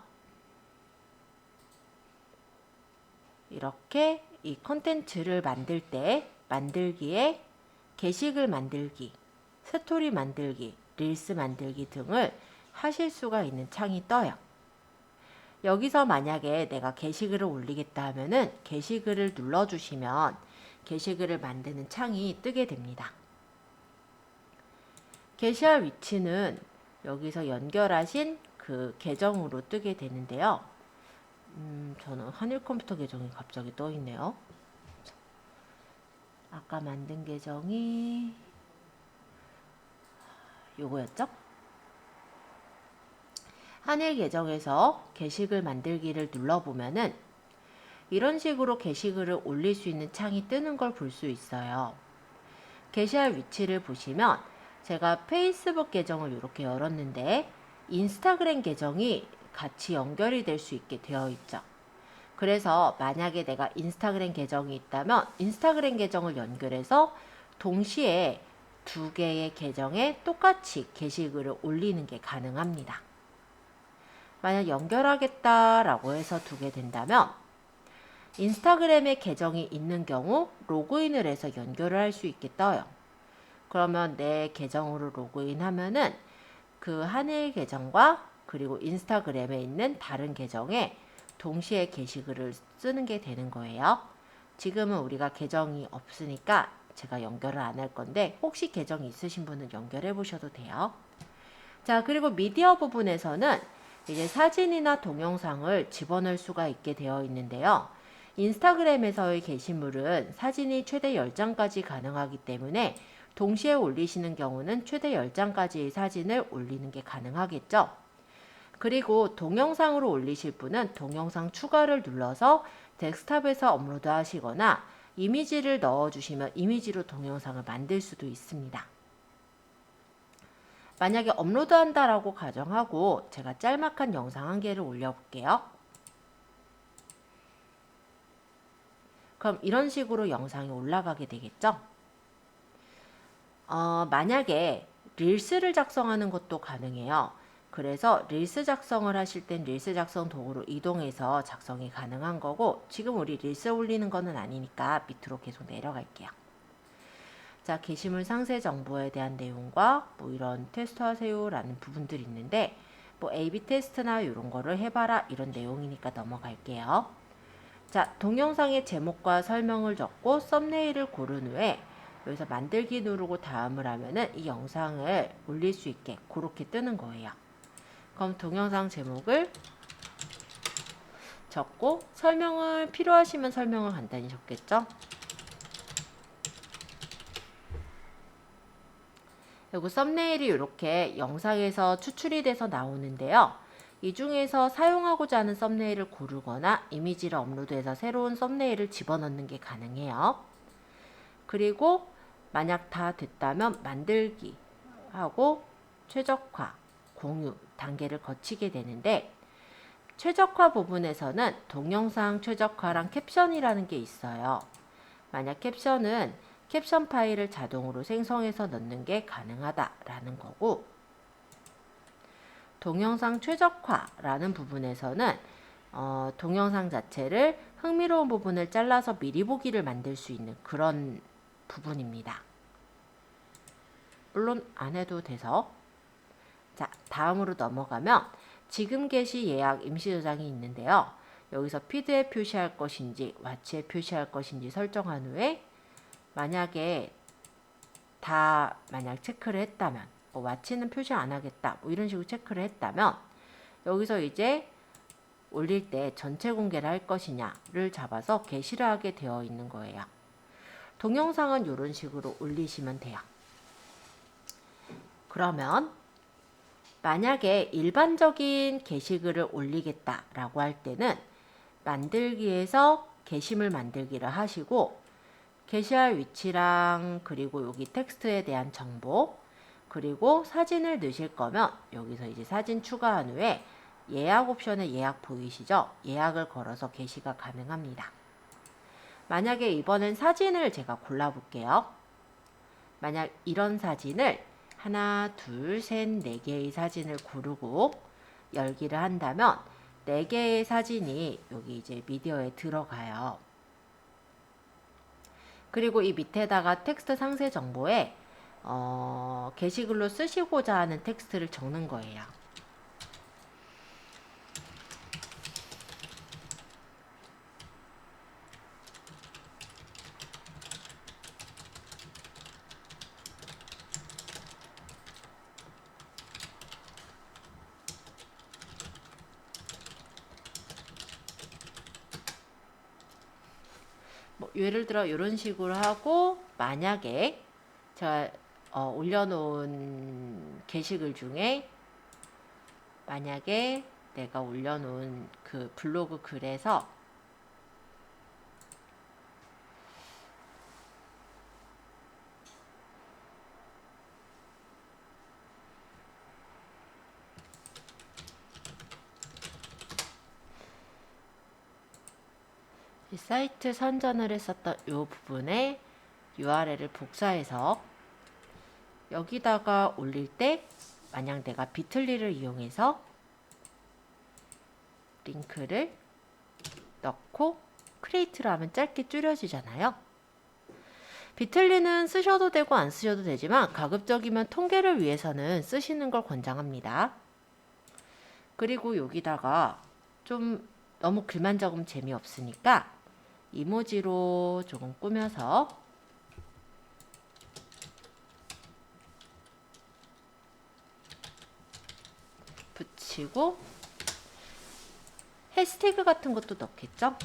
이렇게 이 컨텐츠를 만들 때 만들기에 게시글 만들기, 스토리 만들기, 릴스 만들기 등을 하실 수가 있는 창이 떠요. 여기서 만약에 내가 게시글을 올리겠다 하면은 게시글을 눌러주시면 게시글을 만드는 창이 뜨게 됩니다. 게시할 위치는 여기서 연결하신 그 계정으로 뜨게 되는데요. 저는 한일 컴퓨터 계정이 갑자기 떠 있네요. 아까 만든 계정이 요거였죠? 한일 계정에서 게시글 만들기를 눌러보면은 이런 식으로 게시글을 올릴 수 있는 창이 뜨는 걸 볼 수 있어요. 게시할 위치를 보시면 제가 페이스북 계정을 이렇게 열었는데 인스타그램 계정이 같이 연결이 될 수 있게 되어 있죠. 그래서 만약에 내가 인스타그램 계정이 있다면 인스타그램 계정을 연결해서 동시에 두 개의 계정에 똑같이 게시글을 올리는 게 가능합니다. 만약 연결하겠다라고 해서 두게 된다면 인스타그램에 계정이 있는 경우 로그인을 해서 연결을 할 수 있게 떠요. 그러면 내 계정으로 로그인하면은 그 한일 계정과 그리고 인스타그램에 있는 다른 계정에 동시에 게시글을 쓰는 게 되는 거예요. 지금은 우리가 계정이 없으니까 제가 연결을 안 할 건데 혹시 계정이 있으신 분은 연결해 보셔도 돼요. 자, 그리고 미디어 부분에서는 이제 사진이나 동영상을 집어넣을 수가 있게 되어 있는데요. 인스타그램에서의 게시물은 사진이 최대 10장까지 가능하기 때문에 동시에 올리시는 경우는 최대 10장까지의 사진을 올리는 게 가능하겠죠. 그리고 동영상으로 올리실 분은 동영상 추가를 눌러서 데스크탑에서 업로드 하시거나 이미지를 넣어주시면 이미지로 동영상을 만들 수도 있습니다. 만약에 업로드 한다라고 가정하고 제가 짤막한 영상 한 개를 올려볼게요. 그럼 이런 식으로 영상이 올라가게 되겠죠? 만약에 릴스를 작성하는 것도 가능해요. 그래서 릴스 작성을 하실 땐 릴스 작성 도구로 이동해서 작성이 가능한 거고, 지금 우리 릴스 올리는 거는 아니니까 밑으로 계속 내려갈게요. 자, 게시물 상세 정보에 대한 내용과 뭐 이런 테스트 하세요 라는 부분들이 있는데, 뭐 A/B 테스트나 이런 거를 해봐라 이런 내용이니까 넘어갈게요. 자, 동영상의 제목과 설명을 적고 썸네일을 고른 후에 여기서 만들기 누르고 다음을 하면은 이 영상을 올릴 수 있게 그렇게 뜨는 거예요. 그럼 동영상 제목을 적고 설명을 필요하시면 설명을 간단히 적겠죠. 그리고 썸네일이 이렇게 영상에서 추출이 돼서 나오는데요. 이 중에서 사용하고자 하는 썸네일을 고르거나 이미지를 업로드해서 새로운 썸네일을 집어넣는 게 가능해요. 그리고 만약 다 됐다면 만들기 하고 최적화, 공유 단계를 거치게 되는데, 최적화 부분에서는 동영상 최적화랑 캡션이라는 게 있어요. 만약 캡션은 캡션 파일을 자동으로 생성해서 넣는 게 가능하다라는 거고, 동영상 최적화라는 부분에서는 동영상 자체를 흥미로운 부분을 잘라서 미리 보기를 만들 수 있는 그런 부분입니다. 물론 안 해도 돼서. 자, 다음으로 넘어가면 지금 게시 예약 임시 저장이 있는데요. 여기서 피드에 표시할 것인지 와치에 표시할 것인지 설정한 후에 만약에 만약 체크를 했다면, 뭐 와치는 표시 안 하겠다 뭐 이런 식으로 체크를 했다면, 여기서 이제 올릴 때 전체 공개를 할 것이냐를 잡아서 게시를 하게 되어 있는 거예요. 동영상은 이런 식으로 올리시면 돼요. 그러면 만약에 일반적인 게시글을 올리겠다라고 할 때는 만들기에서 게시물 만들기를 하시고, 게시할 위치랑 그리고 여기 텍스트에 대한 정보, 그리고 사진을 넣으실 거면 여기서 이제 사진 추가한 후에 예약 옵션에 예약 보이시죠? 예약을 걸어서 게시가 가능합니다. 만약에 이번엔 사진을 제가 골라볼게요. 만약 이런 사진을 하나, 둘, 셋, 네 개의 사진을 고르고 열기를 한다면 4개의 사진이 여기 이제 미디어에 들어가요. 그리고 이 밑에다가 텍스트 상세 정보에 게시글로 쓰시고자 하는 텍스트를 적는 거예요. 뭐 예를 들어 이런 식으로 하고, 만약에 제가 올려놓은 게시글 중에 만약에 내가 올려놓은 그 블로그 글에서 이 사이트 선전을 했었던 이 부분에 URL을 복사해서 여기다가 올릴 때, 만약 내가 비틀리를 이용해서 링크를 넣고 크리에이트를 하면 짧게 줄여지잖아요. 비틀리는 쓰셔도 되고 안 쓰셔도 되지만 가급적이면 통계를 위해서는 쓰시는 걸 권장합니다. 그리고 여기다가 좀 너무 글만 적으면 재미없으니까 이모지로 조금 꾸며서 붙이고, 해시태그 같은 것도 넣겠죠?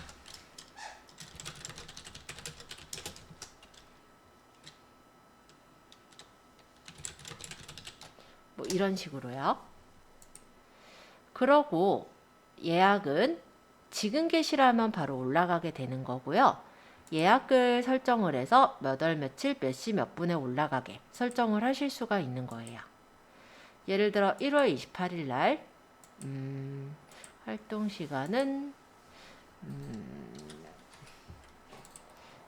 뭐 이런 식으로요. 그러고 예약은 지금 게시를 하면 바로 올라가게 되는 거고요. 예약을 설정을 해서 몇 월 며칠 몇 시 몇 분에 올라가게 설정을 하실 수가 있는 거예요. 예를 들어 1월 28일 날 활동 시간은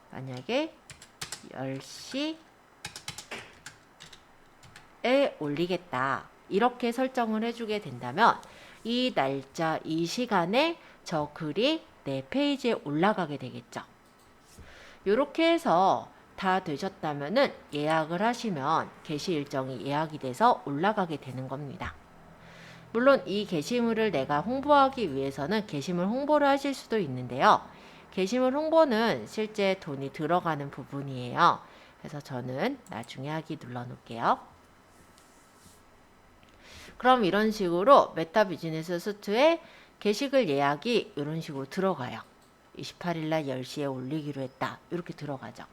만약에 10시에 올리겠다 이렇게 설정을 해주게 된다면 이 날짜, 이 시간에 저 글이 내 페이지에 올라가게 되겠죠. 이렇게 해서 다 되셨다면은 예약을 하시면 게시 일정이 예약이 돼서 올라가게 되는 겁니다. 물론 이 게시물을 내가 홍보하기 위해서는 게시물 홍보를 하실 수도 있는데요. 게시물 홍보는 실제 돈이 들어가는 부분이에요. 그래서 저는 나중에 하기 눌러 놓을게요. 그럼 이런 식으로 메타 비즈니스 수트에 게시글 예약이 이런 식으로 들어가요. 28일날 10시에 올리기로 했다. 이렇게 들어가죠.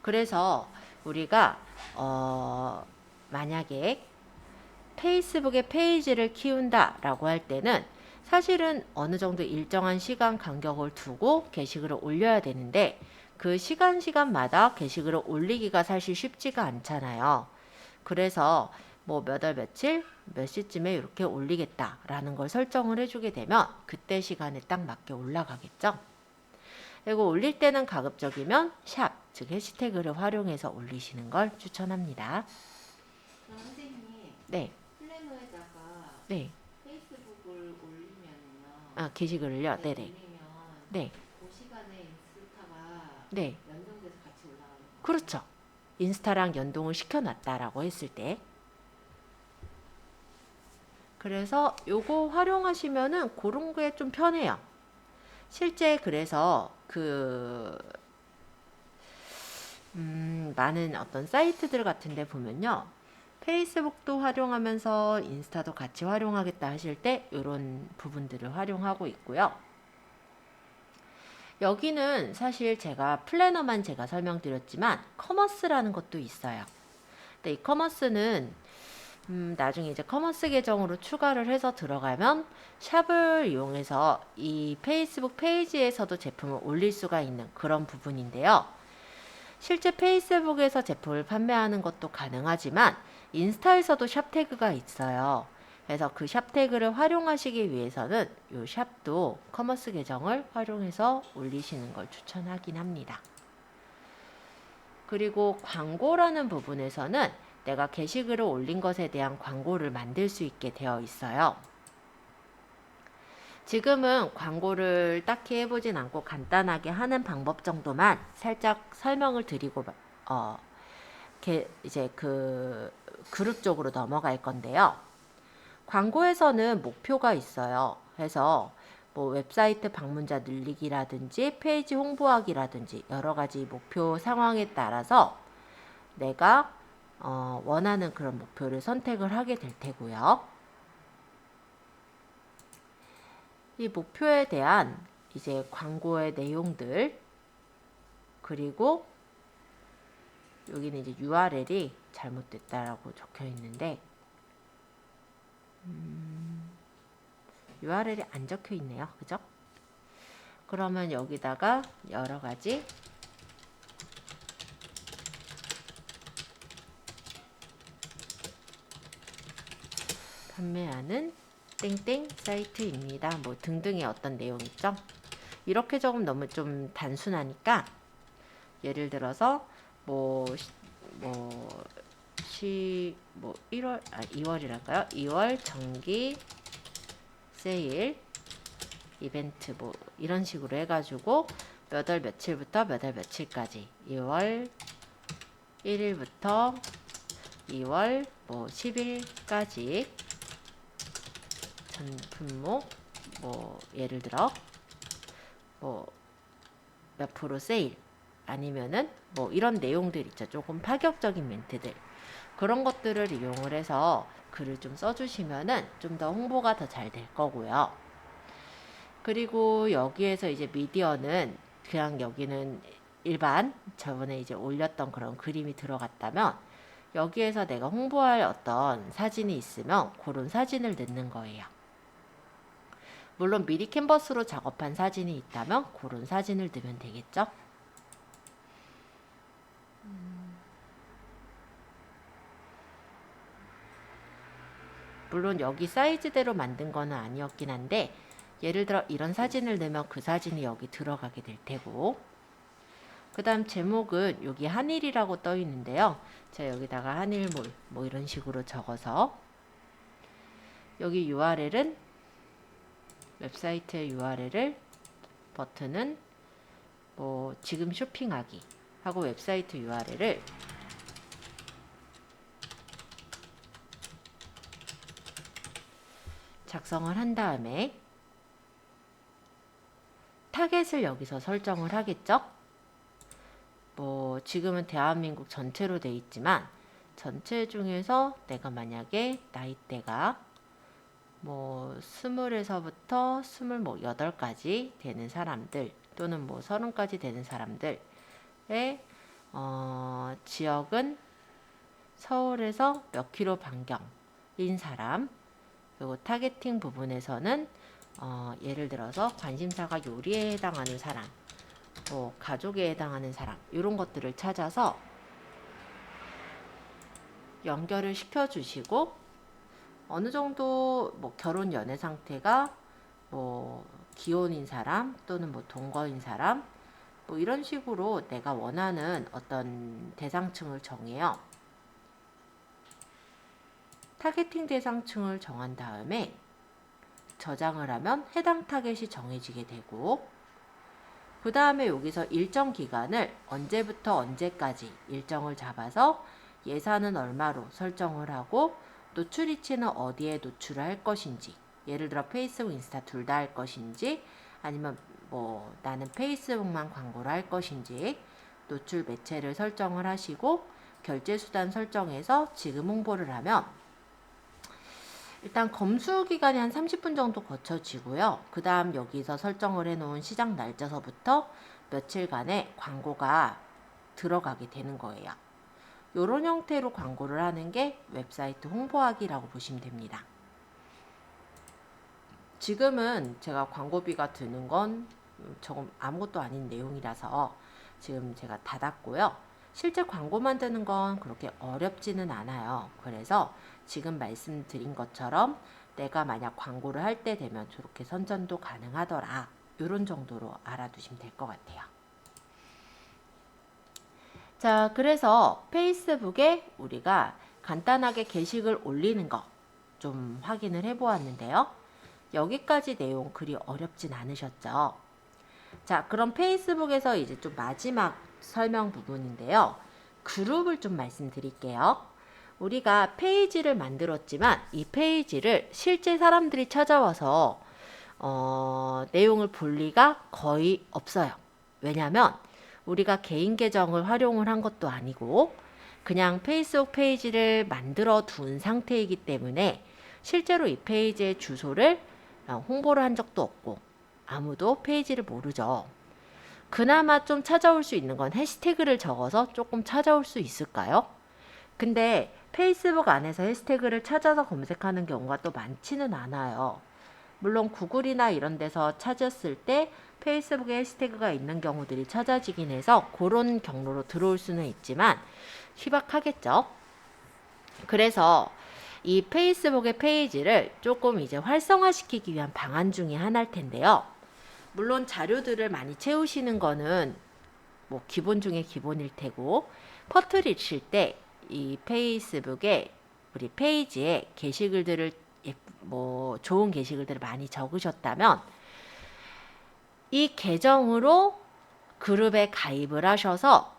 그래서 우리가 만약에 페이스북에 페이지를 키운다라고 할 때는 사실은 어느 정도 일정한 시간 간격을 두고 게시글을 올려야 되는데 그 시간마다 게시글을 올리기가 사실 쉽지가 않잖아요. 그래서 뭐 몇 월 며칠 몇 시쯤에 이렇게 올리겠다라는 걸 설정을 해주게 되면 그때 시간에 딱 맞게 올라가겠죠. 그리고 올릴 때는 가급적이면 샵, 즉 해시태그를 활용해서 올리시는 걸 추천합니다. 선생님, 네. 플래너에다가 네. 페이스북을 올리면요. 아, 게시글을요? 네, 네네. 올리면 네. 그 시간에 인스타가 네. 연동돼서 같이 올라가는 거예요. 그렇죠. 인스타랑 연동을 시켜놨다라고 했을 때. 그래서 요거 활용하시면은 그런 게 좀 편해요. 실제 그래서 많은 어떤 사이트들 같은데 보면요. 페이스북도 활용하면서 인스타도 같이 활용하겠다 하실 때 이런 부분들을 활용하고 있고요. 여기는 사실 제가 플래너만 제가 설명드렸지만 커머스라는 것도 있어요. 근데 이 커머스는 나중에 이제 커머스 계정으로 추가를 해서 들어가면 샵을 이용해서 이 페이스북 페이지에서도 제품을 올릴 수가 있는 그런 부분인데요. 실제 페이스북에서 제품을 판매하는 것도 가능하지만 인스타에서도 샵 태그가 있어요. 그래서 그 샵 태그를 활용하시기 위해서는 이 샵도 커머스 계정을 활용해서 올리시는 걸 추천하긴 합니다. 그리고 광고라는 부분에서는 내가 게시글을 올린 것에 대한 광고를 만들 수 있게 되어 있어요. 지금은 광고를 딱히 해보진 않고 간단하게 하는 방법 정도만 살짝 설명을 드리고 이제 그 그룹 쪽으로 넘어갈 건데요. 광고에서는 목표가 있어요. 그래서 뭐 웹사이트 방문자 늘리기라든지 페이지 홍보하기라든지 여러 가지 목표 상황에 따라서 내가 원하는 그런 목표를 선택을 하게 될 테고요. 이 목표에 대한 이제 광고의 내용들 그리고 여기는 이제 URL이 잘못됐다라고 적혀 있는데 URL이 안 적혀 있네요. 그죠? 그러면 여기다가 여러 가지 판매하는 땡땡 사이트입니다. 뭐 등등의 어떤 내용 있죠? 이렇게 적으면 너무 좀 단순하니까 예를 들어서 뭐 2월이랄까요? 2월 정기 세일 이벤트 뭐 이런 식으로 해가지고 몇 월 며칠부터 몇 월 며칠까지 2월 1일부터 2월 뭐 10일까지 전 품목 뭐 예를 들어 뭐 몇 프로 세일 아니면은 뭐 이런 내용들 있죠. 조금 파격적인 멘트들 그런 것들을 이용을 해서 글을 좀 써주시면은 좀 더 홍보가 더 잘 될 거고요. 그리고 여기에서 이제 미디어는 그냥 여기는 일반 저번에 이제 올렸던 그런 그림이 들어갔다면 여기에서 내가 홍보할 어떤 사진이 있으면 그런 사진을 넣는 거예요. 물론 미리 캔버스로 작업한 사진이 있다면 그런 사진을 넣으면 되겠죠. 물론 여기 사이즈대로 만든 거는 아니었긴 한데 예를 들어 이런 사진을 넣으면 그 사진이 여기 들어가게 될 테고 그 다음 제목은 여기 한일이라고 떠 있는데요. 제가 여기다가 한일몰 뭐 이런 식으로 적어서 여기 URL은 웹사이트의 URL을 버튼은 뭐 지금 쇼핑하기 하고 웹사이트 URL을 작성을 한 다음에 타겟을 여기서 설정을 하겠죠. 뭐 지금은 대한민국 전체로 돼 있지만 전체 중에서 내가 만약에 나이대가 뭐 20에서부터 28까지 되는 사람들 또는 뭐 30까지 되는 사람들의 지역은 서울에서 몇 킬로 반경인 사람, 그리고 타겟팅 부분에서는 예를 들어서 관심사가 요리에 해당하는 사람, 뭐 가족에 해당하는 사람, 이런 것들을 찾아서 연결을 시켜주시고, 어느 정도 뭐 결혼 연애 상태가 뭐 기혼인 사람 또는 뭐 동거인 사람, 뭐 이런 식으로 내가 원하는 어떤 대상층을 정해요. 타겟팅 대상층을 정한 다음에 저장을 하면 해당 타겟이 정해지게 되고, 그 다음에 여기서 일정 기간을 언제부터 언제까지 일정을 잡아서 예산은 얼마로 설정을 하고 노출이치는 어디에 노출을 할 것인지, 예를 들어 페이스북, 인스타 둘 다 할 것인지, 아니면 뭐 나는 페이스북만 광고를 할 것인지 노출 매체를 설정을 하시고 결제 수단 설정해서 지금 홍보를 하면 일단 검수 기간이 한 30분 정도 거쳐지고요. 그 다음 여기서 설정을 해놓은 시작 날짜서부터 며칠간의 광고가 들어가게 되는 거예요. 이런 형태로 광고를 하는 게 웹사이트 홍보하기라고 보시면 됩니다. 지금은 제가 광고비가 드는 건 조금 아무것도 아닌 내용이라서 지금 제가 닫았고요. 실제 광고 만드는 건 그렇게 어렵지는 않아요. 그래서 지금 말씀드린 것처럼 내가 만약 광고를 할 때 되면 저렇게 선전도 가능하더라. 이런 정도로 알아두시면 될 것 같아요. 자, 그래서 페이스북에 우리가 간단하게 게시글 올리는 거 좀 확인을 해 보았는데요. 여기까지 내용 그리 어렵진 않으셨죠? 자, 그럼 페이스북에서 이제 좀 마지막 설명 부분인데요. 그룹을 좀 말씀드릴게요. 우리가 페이지를 만들었지만 이 페이지를 실제 사람들이 찾아와서 내용을 볼 리가 거의 없어요. 왜냐하면 우리가 개인 계정을 활용을 한 것도 아니고 그냥 페이스북 페이지를 만들어 둔 상태이기 때문에 실제로 이 페이지의 주소를 홍보를 한 적도 없고 아무도 페이지를 모르죠. 그나마 좀 찾아올 수 있는 건 해시태그를 적어서 조금 찾아올 수 있을까요? 근데 페이스북 안에서 해시태그를 찾아서 검색하는 경우가 또 많지는 않아요. 물론 구글이나 이런 데서 찾았을 때 페이스북에 해시태그가 있는 경우들이 찾아지긴 해서 그런 경로로 들어올 수는 있지만 희박하겠죠. 그래서 이 페이스북의 페이지를 조금 이제 활성화시키기 위한 방안 중에 하나일 텐데요. 물론 자료들을 많이 채우시는 거는 뭐 기본 중에 기본일 테고 퍼뜨리실 때 이 페이스북에 우리 페이지에 게시글들을 뭐 좋은 게시글들을 많이 적으셨다면 이 계정으로 그룹에 가입을 하셔서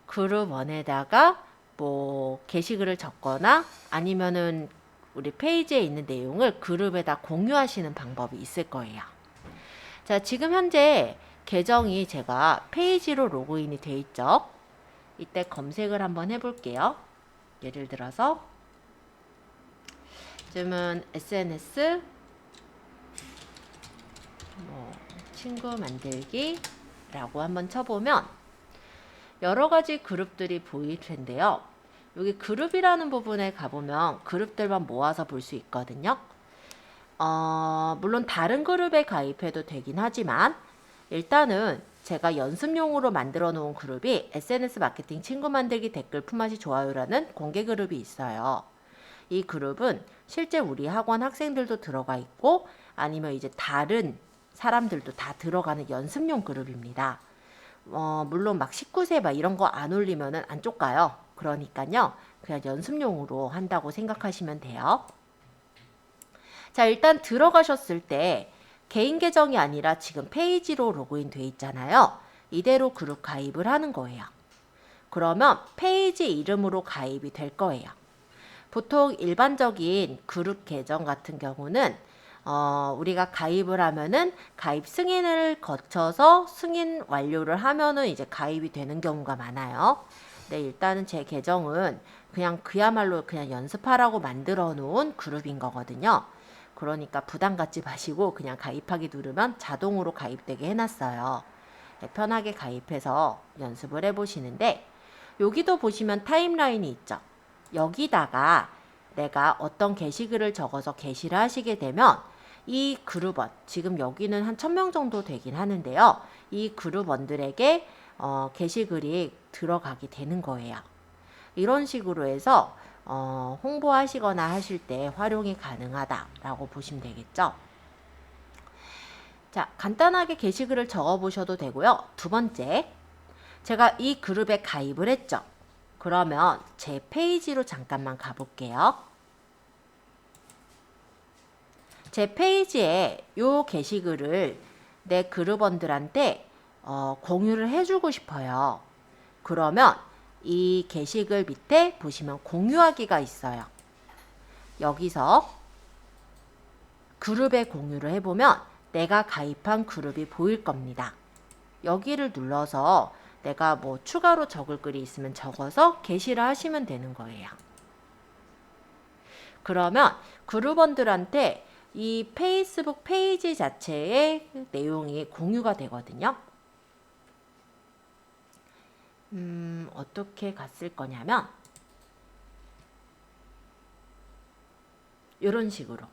그룹 원에다가 뭐 게시글을 적거나 아니면은 우리 페이지에 있는 내용을 그룹에다 공유하시는 방법이 있을 거예요. 자, 지금 현재 계정이 제가 페이지로 로그인이 돼 있죠. 이때 검색을 한번 해볼게요. 예를 들어서 지금은 SNS 뭐 친구 만들기 라고 한번 쳐보면 여러 가지 그룹들이 보일 텐데요. 여기 그룹이라는 부분에 가보면 그룹들만 모아서 볼 수 있거든요. 물론 다른 그룹에 가입해도 되긴 하지만 일단은 제가 연습용으로 만들어 놓은 그룹이 SNS 마케팅 친구 만들기 댓글 품앗이 좋아요라는 공개 그룹이 있어요. 이 그룹은 실제 우리 학원 학생들도 들어가 있고 아니면 이제 다른 사람들도 다 들어가는 연습용 그룹입니다. 물론 막 19세 막 이런 거 안 올리면은 안 쫓가요. 그러니까요. 그냥 연습용으로 한다고 생각하시면 돼요. 자, 일단 들어가셨을 때 개인 계정이 아니라 지금 페이지로 로그인 돼 있잖아요. 이대로 그룹 가입을 하는 거예요. 그러면 페이지 이름으로 가입이 될 거예요. 보통 일반적인 그룹 계정 같은 경우는 우리가 가입을 하면은 가입 승인을 거쳐서 승인 완료를 하면은 이제 가입이 되는 경우가 많아요. 근데 일단은 제 계정은 그냥 그야말로 그냥 연습하라고 만들어 놓은 그룹인 거거든요. 그러니까 부담 갖지 마시고 그냥 가입하기 누르면 자동으로 가입되게 해놨어요. 네, 편하게 가입해서 연습을 해보시는데 여기도 보시면 타임라인이 있죠. 여기다가 내가 어떤 게시글을 적어서 게시를 하시게 되면 이 그룹원, 지금 여기는 한 1000명 정도 되긴 하는데요. 이 그룹원들에게 게시글이 들어가게 되는 거예요. 이런 식으로 해서 홍보하시거나 하실 때 활용이 가능하다라고 보시면 되겠죠. 자, 간단하게 게시글을 적어 보셔도 되고요. 두 번째, 제가 이 그룹에 가입을 했죠. 그러면 제 페이지로 잠깐만 가볼게요. 제 페이지에 이 게시글을 내 그룹원들한테 공유를 해주고 싶어요. 그러면 이 게시글 밑에 보시면 공유하기가 있어요. 여기서 그룹에 공유를 해보면 내가 가입한 그룹이 보일 겁니다. 여기를 눌러서 내가 뭐 추가로 적을 글이 있으면 적어서 게시를 하시면 되는 거예요. 그러면 그룹원들한테 이 페이스북 페이지 자체의 내용이 공유가 되거든요. 어떻게 갔을 거냐면 이런 식으로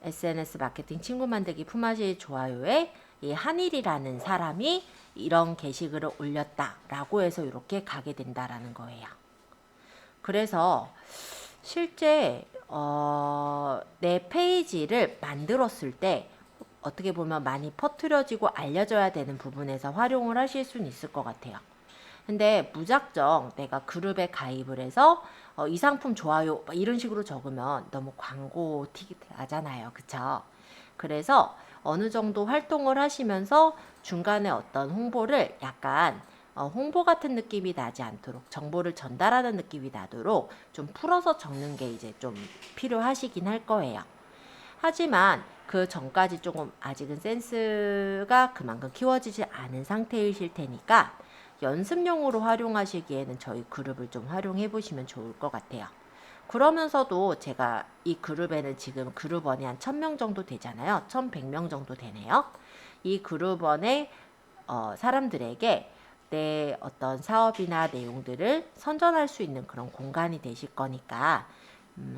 SNS 마케팅 친구 만들기 품앗이 좋아요에 이 한일이라는 사람이 이런 게시글을 올렸다라고 해서 이렇게 가게 된다라는 거예요. 그래서 실제 내 페이지를 만들었을 때 어떻게 보면 많이 퍼뜨려지고 알려져야 되는 부분에서 활용을 하실 수는 있을 것 같아요. 근데 무작정 내가 그룹에 가입을 해서 이 상품 좋아요 이런 식으로 적으면 너무 광고 틱이 나잖아요. 그쵸? 그래서 어느 정도 활동을 하시면서 중간에 어떤 홍보를 약간 홍보 같은 느낌이 나지 않도록 정보를 전달하는 느낌이 나도록 좀 풀어서 적는 게 이제 좀 필요하시긴 할 거예요. 하지만 그 전까지 조금 아직은 센스가 그만큼 키워지지 않은 상태이실 테니까 연습용으로 활용하시기에는 저희 그룹을 좀 활용해 보시면 좋을 것 같아요. 그러면서도 제가 이 그룹에는 지금 그룹원이 한 1000명 정도 되잖아요. 1100명 정도 되네요. 이 그룹원의 사람들에게 내 어떤 사업이나 내용들을 선전할 수 있는 그런 공간이 되실 거니까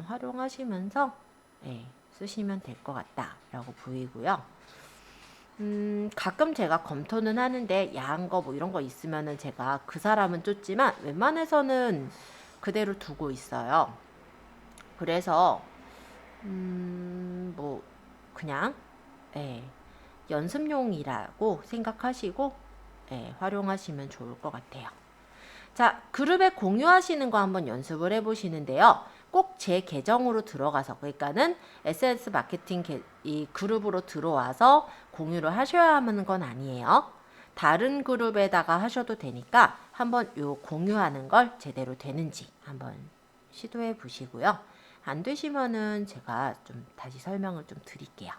활용하시면서 쓰시면 될 것 같다라고 보이고요. 가끔 제가 검토는 하는데 야한 거 뭐 이런 거 있으면은 제가 그 사람은 쫓지만 웬만해서는 그대로 두고 있어요. 그래서 뭐 그냥 연습용이라고 생각하시고 활용하시면 좋을 것 같아요. 자, 그룹에 공유하시는 거 한번 연습을 해보시는데요. 꼭 제 계정으로 들어가서 그러니까는 SNS 마케팅 이 그룹으로 들어와서 공유를 하셔야 하는 건 아니에요. 다른 그룹에다가 하셔도 되니까 한번 요 공유하는 걸 제대로 되는지 한번 시도해 보시고요. 안 되시면은 제가 좀 다시 설명을 좀 드릴게요.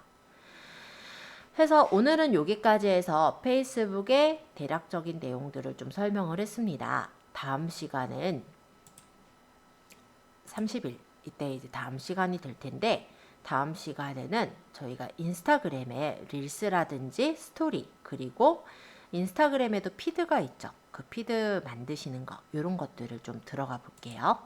그래서 오늘은 여기까지 해서 페이스북의 대략적인 내용들을 좀 설명을 했습니다. 다음 시간은 30일 이때 이제 다음 시간이 될 텐데 다음 시간에는 저희가 인스타그램에 릴스라든지 스토리 그리고 인스타그램에도 피드가 있죠. 그 피드 만드시는 거 이런 것들을 좀 들어가 볼게요.